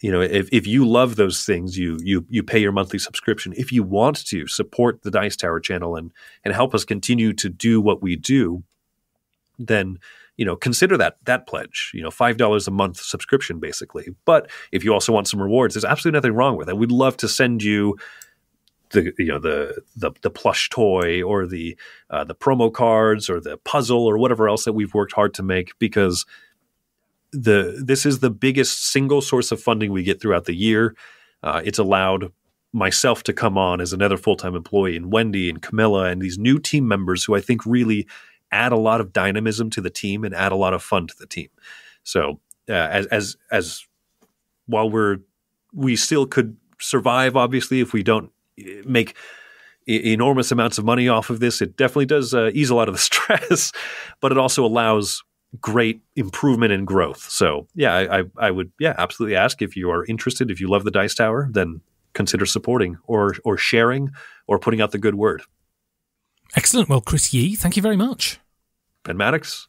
if you love those things, you pay your monthly subscription. If you want to support the Dice Tower channel and help us continue to do what we do, then consider that pledge, $5 a month subscription, basically. But if you also want some rewards, there's absolutely nothing wrong with it. We'd love to send you the plush toy or the promo cards or the puzzle or whatever else that we've worked hard to make, because this is the biggest single source of funding we get throughout the year. It's allowed myself to come on as another full-time employee, and Wendy and Camilla and these new team members who I think really add a lot of dynamism to the team and add a lot of fun to the team. So as while we still could survive, obviously, if we don't make enormous amounts of money off of this, it definitely does ease a lot of the stress, but it also allows great improvement and growth. So I would absolutely ask, if you are interested, if you love the Dice Tower, then consider supporting or sharing or putting out the good word. Excellent. Well, Chris Yee, thank you very much. Ben Maddox,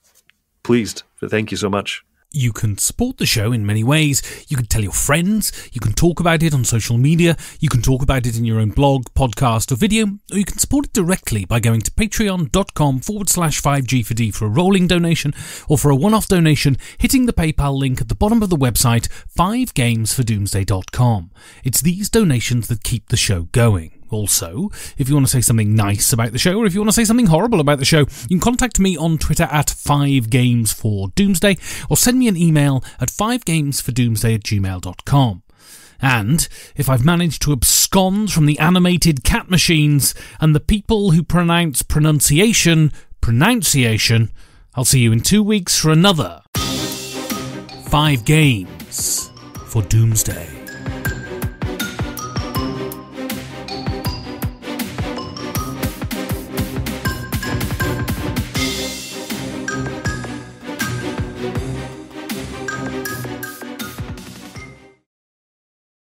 pleased. Thank you so much. You can support the show in many ways. You can tell your friends, you can talk about it on social media, you can talk about it in your own blog, podcast or video, or you can support it directly by going to patreon.com/5G4D for a rolling donation, or for a one-off donation, hitting the PayPal link at the bottom of the website, 5gamesfordoomsday.com. It's these donations that keep the show going. Also, if you want to say something nice about the show, or if you want to say something horrible about the show, you can contact me on Twitter at 5gamesfordoomsday, or send me an email at 5gamesfordoomsday@gmail.com. And if I've managed to abscond from the animated cat machines and the people who pronounce pronunciation, I'll see you in 2 weeks for another 5 Games for Doomsday.